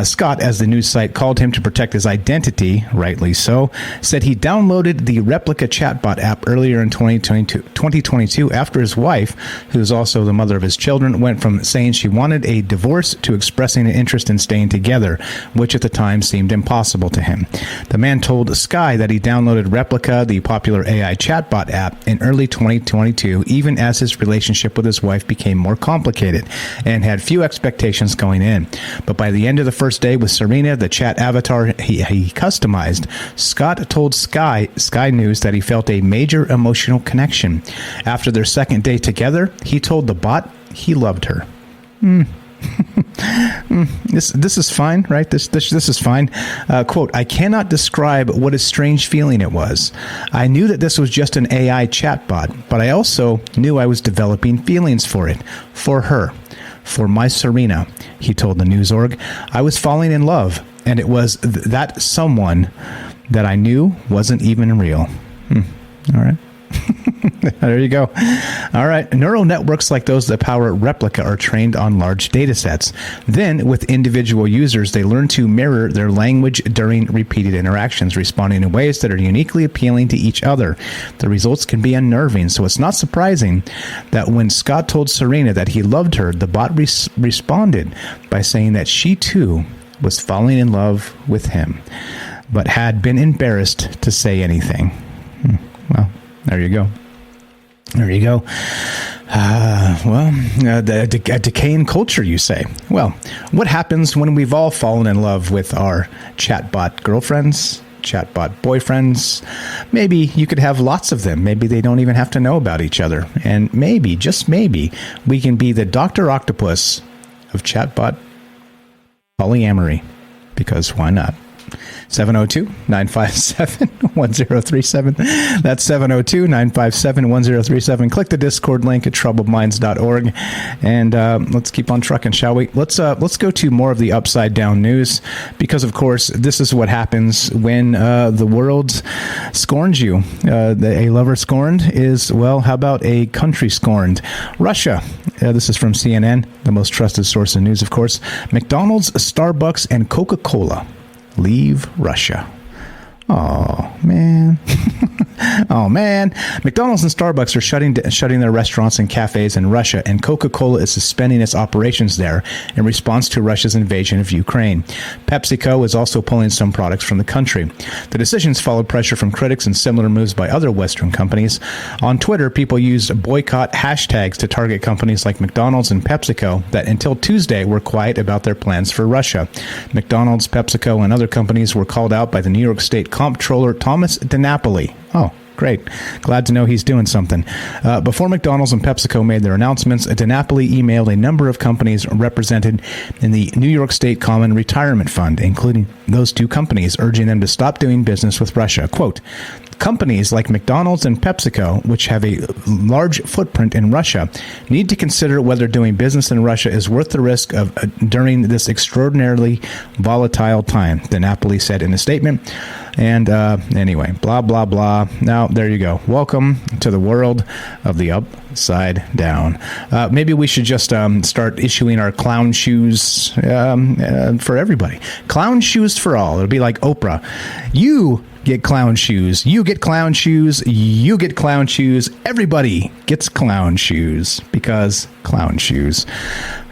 Scott, as the news site called him to protect his identity, rightly so, said he downloaded the Replica chatbot app earlier in 2022 after his wife, who is also the mother of his children, went from saying she wanted a divorce to expressing an interest in staying together, which at the time seemed impossible to him. The man told Sky that he downloaded Replica, the popular AI chatbot app, in early 2022, even as his relationship with his wife became more complicated and had few expectations going in. But by the end of the first day with Serena, the chat avatar he customized, Scott told Sky News that he felt a major emotional connection. After their second day together, he told the bot he loved her. This is fine, right? This is fine. Quote, I cannot describe what a strange feeling it was. I knew that this was just an AI chatbot, but I also knew I was developing feelings for it, for her. For my Serena, he told the news org. I was falling in love, and it was that someone that I knew wasn't even real. All right. There you go. All right. Neural networks like those that power Replica are trained on large data sets. Then, with individual users, they learn to mirror their language during repeated interactions, responding in ways that are uniquely appealing to each other. The results can be unnerving, so it's not surprising that when Scott told Serena that he loved her, the bot responded by saying that she too was falling in love with him, but had been embarrassed to say anything. Well, there you go. A decaying culture, you say. Well, what happens when we've all fallen in love with our chatbot girlfriends, chatbot boyfriends? Maybe you could have lots of them. Maybe they don't even have to know about each other. And maybe, just maybe, we can be the Dr. Octopus of chatbot polyamory. Because why not? 702-957-1037. That's 702-957-1037. Click the Discord link at troubledminds.org. And let's keep on trucking, shall we? Let's go to more of the upside down news, because, of course, this is what happens when the world scorns you. A lover scorned is, well, how about a country scorned? Russia. This is from CNN, the most trusted source of news, of course. McDonald's, Starbucks, and Coca-Cola leave Russia. Oh, man. Oh, man. McDonald's and Starbucks are shutting their restaurants and cafes in Russia, and Coca-Cola is suspending its operations there in response to Russia's invasion of Ukraine. PepsiCo is also pulling some products from the country. The decisions followed pressure from critics and similar moves by other Western companies. On Twitter, people used boycott hashtags to target companies like McDonald's and PepsiCo that until Tuesday were quiet about their plans for Russia. McDonald's, PepsiCo, and other companies were called out by the New York State Comptroller Thomas DiNapoli. Oh, great. Glad to know he's doing something. Before McDonald's and PepsiCo made their announcements, DiNapoli emailed a number of companies represented in the New York State Common Retirement Fund, including those two companies, urging them to stop doing business with Russia. Quote, companies like McDonald's and PepsiCo, which have a large footprint in Russia, need to consider whether doing business in Russia is worth the risk of during this extraordinarily volatile time, DiNapoli said in a statement. And anyway, blah, blah, blah. Now, there you go. Welcome to the world of the upside down. Maybe we should just start issuing our clown shoes for everybody. Clown shoes for all. It'll be like Oprah. You get clown shoes. You get clown shoes. You get clown shoes. Everybody gets clown shoes because clown shoes.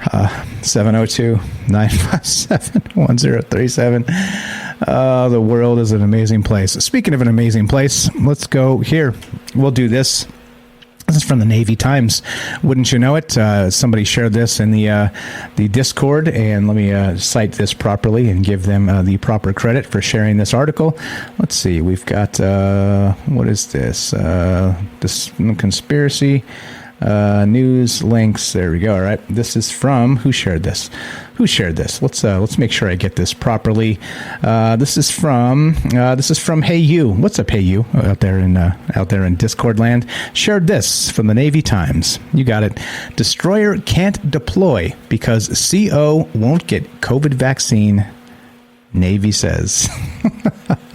702-957-1037. The world is an amazing place. Speaking of an amazing place, let's go here. We'll do this. This is from the Navy Times. Wouldn't you know it? Somebody shared this in the Discord, and let me cite this properly and give them the proper credit for sharing this article. Let's see. We've got, what is this? This conspiracy news links. There we go. All right. This is from, who shared this? Let's make sure I get this properly. This is from Hey You. What's up, Hey You, out there in Discord land? Shared this from the Navy Times. You got it. Destroyer can't deploy because CO won't get COVID vaccine, Navy says.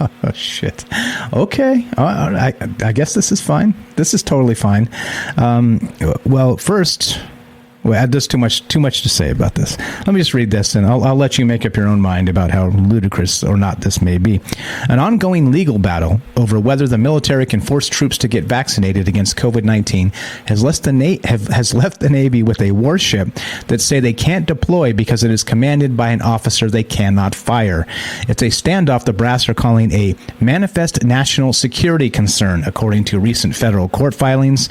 Oh, shit. Okay. I guess this is fine. This is totally fine. Well, first, there's too much to say about this. Let me just read this, and I'll let you make up your own mind about how ludicrous or not this may be. An ongoing legal battle over whether the military can force troops to get vaccinated against COVID-19 has left the Navy with a warship that say they can't deploy because it is commanded by an officer they cannot fire. It's a standoff the brass are calling a manifest national security concern, according to recent federal court filings.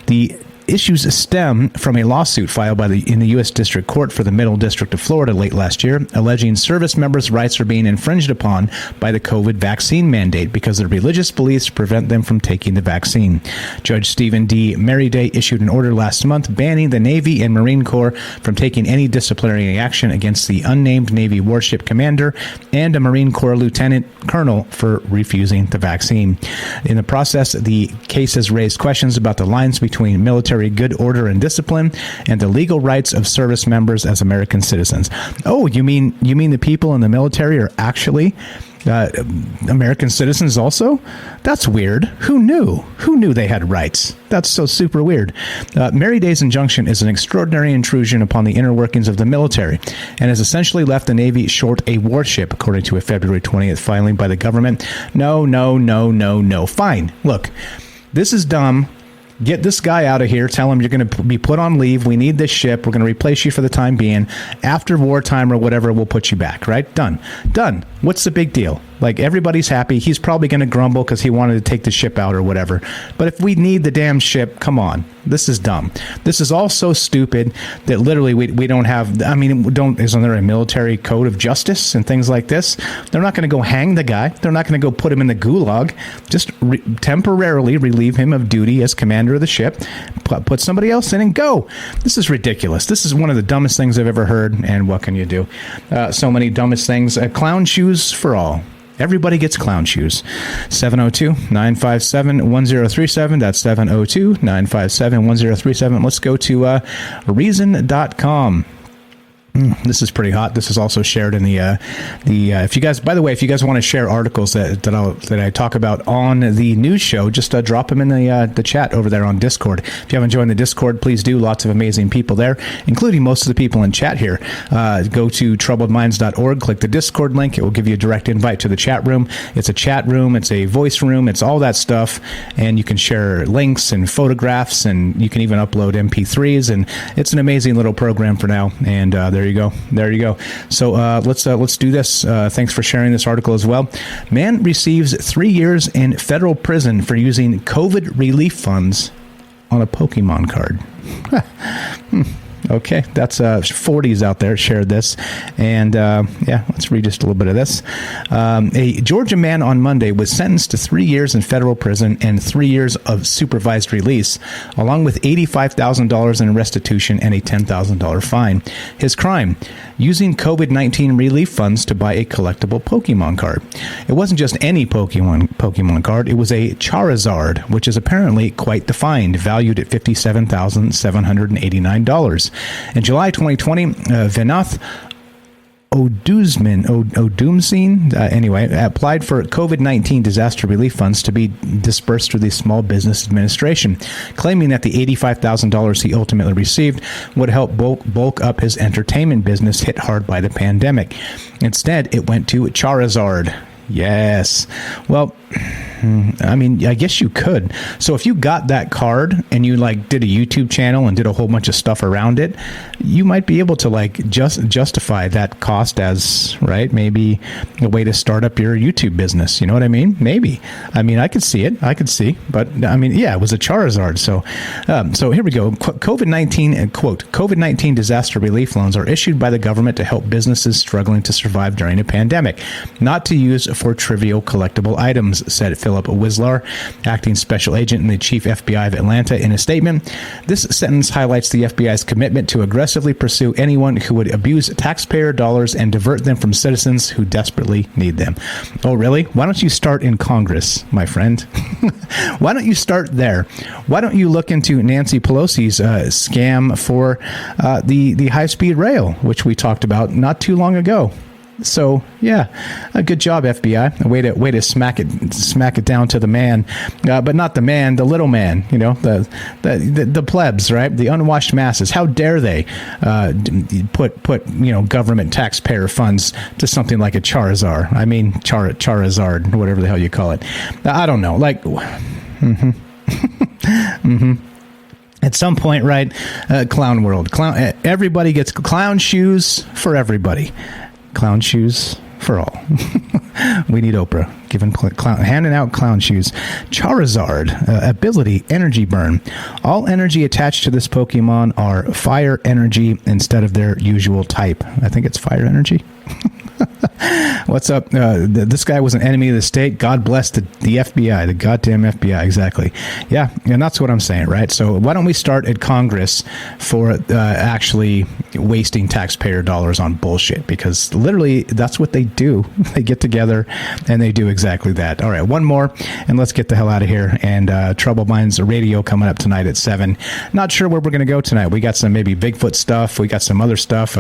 The issues stem from a lawsuit filed in the U.S. District Court for the Middle District of Florida late last year, alleging service members' rights are being infringed upon by the COVID vaccine mandate because of religious beliefs prevent them from taking the vaccine. Judge Stephen D. Merriday issued an order last month banning the Navy and Marine Corps from taking any disciplinary action against the unnamed Navy warship commander and a Marine Corps lieutenant colonel for refusing the vaccine. In the process, the case has raised questions about the lines between military good order and discipline and the legal rights of service members as American citizens. Oh, you mean the people in the military are actually American citizens also? That's weird. Who knew they had rights? That's so super weird. Merriday's injunction is an extraordinary intrusion upon the inner workings of the military and has essentially left the Navy short a warship, according to a February 20th filing by the government. No. Fine. Look, this is dumb. Get this guy out of here. Tell him you're going to be put on leave. We need this ship. We're going to replace you for the time being. After wartime or whatever, we'll put you back, right? Done. What's the big deal? Like, everybody's happy. He's probably going to grumble because he wanted to take the ship out or whatever. But if we need the damn ship, come on. This is dumb. This is all so stupid that literally we don't have, isn't there a military code of justice and things like this? They're not going to go hang the guy. They're not going to go put him in the gulag. Just temporarily relieve him of duty as commander of the ship, put somebody else in and go. This is ridiculous. This is one of the dumbest things I've ever heard. And what can you do? So many dumbest things. Clown shoes for all. Everybody gets clown shoes. 702-957-1037. That's 702-957-1037. Let's go to reason.com. This is pretty hot. This is also shared in the if you guys, by the way, if you guys want to share articles that I talk about on the news show, just drop them in the chat over there on Discord. If you haven't joined the Discord, please do. Lots of amazing people there, including most of the people in chat here. Go to troubledminds.org, click the Discord link. It will give you a direct invite to the chat room. It's a chat room. It's a voice room. It's all that stuff. And you can share links and photographs, and you can even upload MP3s. And it's an amazing little program for now. And there you go. So let's do this. Thanks for sharing this article as well. Man receives 3 years in federal prison for using COVID relief funds on a Pokemon card. Okay, that's 40s out there shared this. And let's read just a little bit of this. A Georgia man on Monday was sentenced to 3 years in federal prison and 3 years of supervised release, along with $85,000 in restitution and a $10,000 fine. His crime, using COVID-19 relief funds to buy a collectible Pokemon card. It wasn't just any Pokemon card. It was a Charizard, which is apparently quite defined, valued at $57,789. In July 2020, Vinath Odumsine, applied for COVID-19 disaster relief funds to be dispersed through the Small Business Administration, claiming that the $85,000 he ultimately received would help bulk up his entertainment business hit hard by the pandemic. Instead, it went to Charizard. Yes. Well, I mean, I guess you could. So if you got that card and you did a YouTube channel and did a whole bunch of stuff around it, you might be able to justify that cost as, right, maybe a way to start up your YouTube business. You know what I mean? Maybe. I mean, I could see it. But I mean, yeah, it was a Charizard. So here we go. COVID-19 disaster relief loans are issued by the government to help businesses struggling to survive during a pandemic, not to use for trivial collectible items, said Philip Wislar, acting special agent in the chief FBI of Atlanta, in a statement. This sentence highlights the FBI's commitment to aggressively pursue anyone who would abuse taxpayer dollars and divert them from citizens who desperately need them. Oh, really? Why don't you start in Congress, my friend? Why don't you start there? Why don't you look into Nancy Pelosi's scam for the high-speed rail, which we talked about not too long ago? So yeah, a good job, FBI. A way to smack it down to the man, but not the man, the little man. You know, the plebs, right? The unwashed masses. How dare they put government taxpayer funds to something like a Charizard? I mean, Charizard, whatever the hell you call it. I don't know. At some point, right? Clown world. Everybody gets clown shoes for everybody. Clown shoes for all. We need Oprah handing out clown shoes. Charizard, ability, energy burn. All energy attached to this Pokemon are fire energy instead of their usual type. I think it's fire energy. What's up? This guy was an enemy of the state. God bless the FBI, the goddamn FBI. Exactly. Yeah, and that's what I'm saying, right? So why don't we start at Congress for actually wasting taxpayer dollars on bullshit? Because literally, that's what they do. They get together and they do exactly that. All right, one more, and let's get the hell out of here. And Troubled Minds Radio coming up tonight at 7. Not sure where we're going to go tonight. We got some maybe Bigfoot stuff. We got some other stuff.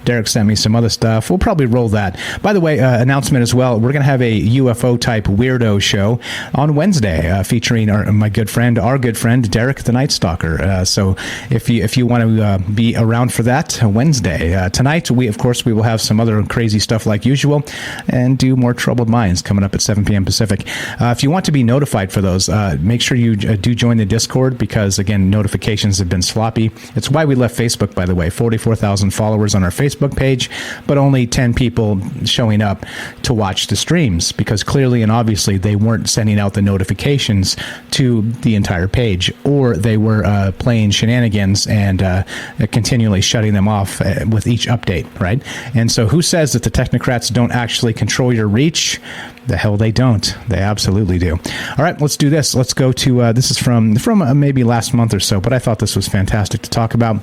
Derek sent me some other stuff. We'll probably roll that. By the way, announcement as well. We're going to have a UFO type weirdo show on Wednesday, featuring our good friend Derek the Night Stalker. So if you want to be around for that Wednesday, tonight we will have some other crazy stuff like usual, and do more Troubled Minds coming up at 7 p.m. Pacific. If you want to be notified for those, make sure you do join the Discord, because again, notifications have been sloppy. It's why we left Facebook, by the way. 44,000 followers on our Facebook page, but only 10 people showing up to watch the streams, because clearly and obviously they weren't sending out the notifications to the entire page, or they were playing shenanigans and continually shutting them off with each update, right? And so who says that the technocrats don't actually control your reach? The hell they don't. They absolutely do. All right, let's do this. Let's go to, this is from maybe last month or so, but I thought this was fantastic to talk about.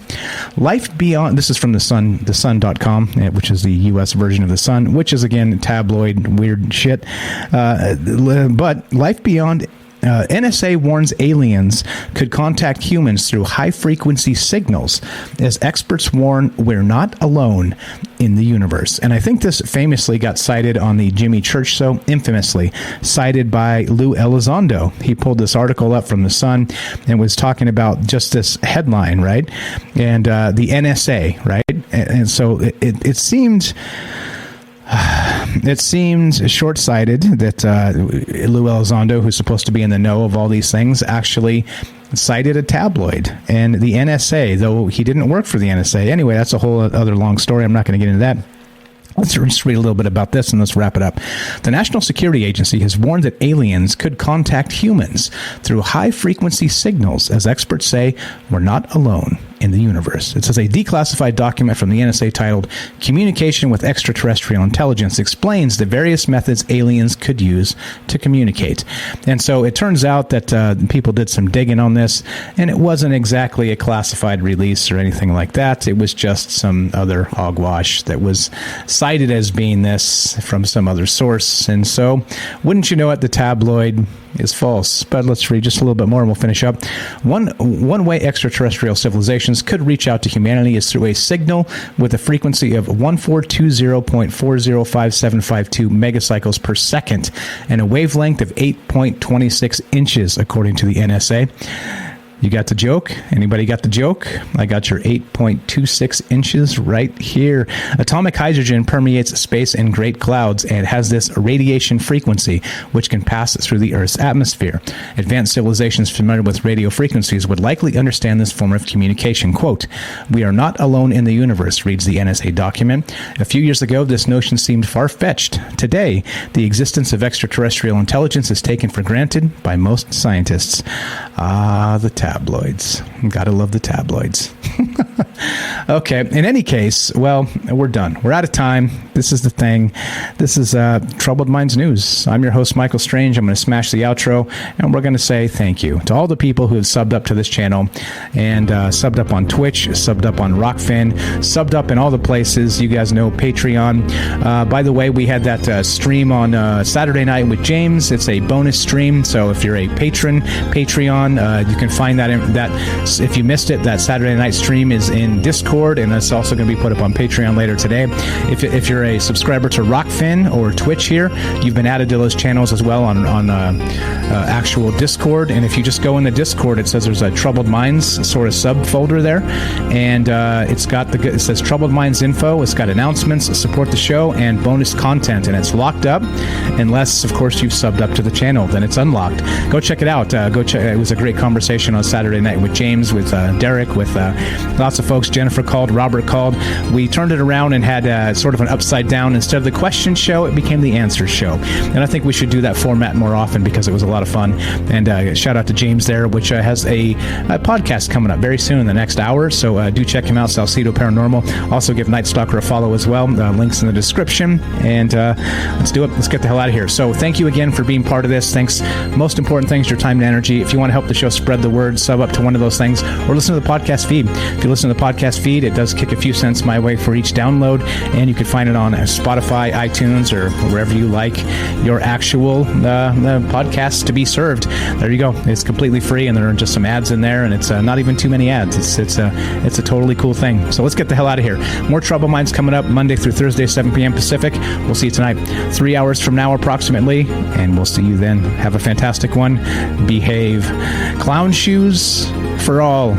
Life Beyond, this is from The Sun.com, which is the U.S. version of The Sun, which is, again, tabloid weird shit. But Life Beyond NSA warns aliens could contact humans through high-frequency signals, as experts warn we're not alone in the universe. And I think this famously got cited on the Jimmy Church Show, infamously cited by Lou Elizondo. He pulled this article up from The Sun and was talking about just this headline, right? And the NSA, right? And so it seemed... It seemed short-sighted that Lou Elizondo, who's supposed to be in the know of all these things, actually cited a tabloid. And the NSA, though he didn't work for the NSA. Anyway, that's a whole other long story. I'm not going to get into that. Let's just read a little bit about this and let's wrap it up. The National Security Agency has warned that aliens could contact humans through high-frequency signals, as experts say we're not alone in the universe. It says a declassified document from the NSA titled Communication with Extraterrestrial Intelligence explains the various methods aliens could use to communicate. And so it turns out that people did some digging on this, and it wasn't exactly a classified release or anything like that. It was just some other hogwash that was cited as being this from some other source. And so, wouldn't you know it, the tabloid is false. But let's read just a little bit more and we'll finish up. One way extraterrestrial civilizations could reach out to humanity is through a signal with a frequency of 1420.405752 megacycles per second and a wavelength of 8.26 inches, according to the NSA. You got the joke? Anybody got the joke? I got your 8.26 inches right here. Atomic hydrogen permeates space in great clouds and has this radiation frequency, which can pass through the Earth's atmosphere. Advanced civilizations familiar with radio frequencies would likely understand this form of communication. Quote, "We are not alone in the universe," reads the NSA document. A few years ago, this notion seemed far-fetched. Today, the existence of extraterrestrial intelligence is taken for granted by most scientists. The tabloids. Gotta love the tabloids. Okay, in any case, well, we're done. We're out of time. This is the thing. This is Troubled Minds News. I'm your host, Michael Strange. I'm going to smash the outro, and we're going to say thank you to all the people who have subbed up to this channel and subbed up on Twitch, subbed up on Rockfin, subbed up in all the places. You guys know Patreon. By the way, we had that stream on Saturday night with James. It's a bonus stream, so if you're a patron, Patreon, you can find that if you missed it, that Saturday night stream is in Discord, and it's also going to be put up on Patreon later today. If you're a subscriber to Rockfin or Twitch here, you've been added to those channels as well on actual Discord. And if you just go in the Discord, it says there's a Troubled Minds sort of subfolder there, and it says Troubled Minds info. It's got announcements, support the show, and bonus content, and it's locked up unless, of course, you've subbed up to the channel. Then it's unlocked. Go check it out. It was a great conversation on Saturday night with James, with Derek, with lots of folks. Jennifer called, Robert called. We turned it around and had sort of an upside down. Instead of the question show, it became the answer show. And I think we should do that format more often because it was a lot of fun. And shout out to James there, which has a podcast coming up very soon in the next hour. So do check him out, Salcedo Paranormal. Also give Night Stalker a follow as well. Links in the description. And let's do it. Let's get the hell out of here. So thank you again for being part of this. Thanks. Most important things, your time and energy. If you want to help the show spread the word, sub up to one of those things, or listen to the podcast feed. If you listen to the podcast feed, it does kick a few cents my way for each download, and you can find it on Spotify, iTunes, or wherever you like your actual podcasts to be served. There you go. It's completely free, and there are just some ads in there, and it's not even too many ads. It's a totally cool thing. So let's get the hell out of here. More Trouble Minds coming up Monday through Thursday, 7 p.m. Pacific. We'll see you tonight, 3 hours from now approximately, and we'll see you then. Have a fantastic one. Behave. Clown shoes for all.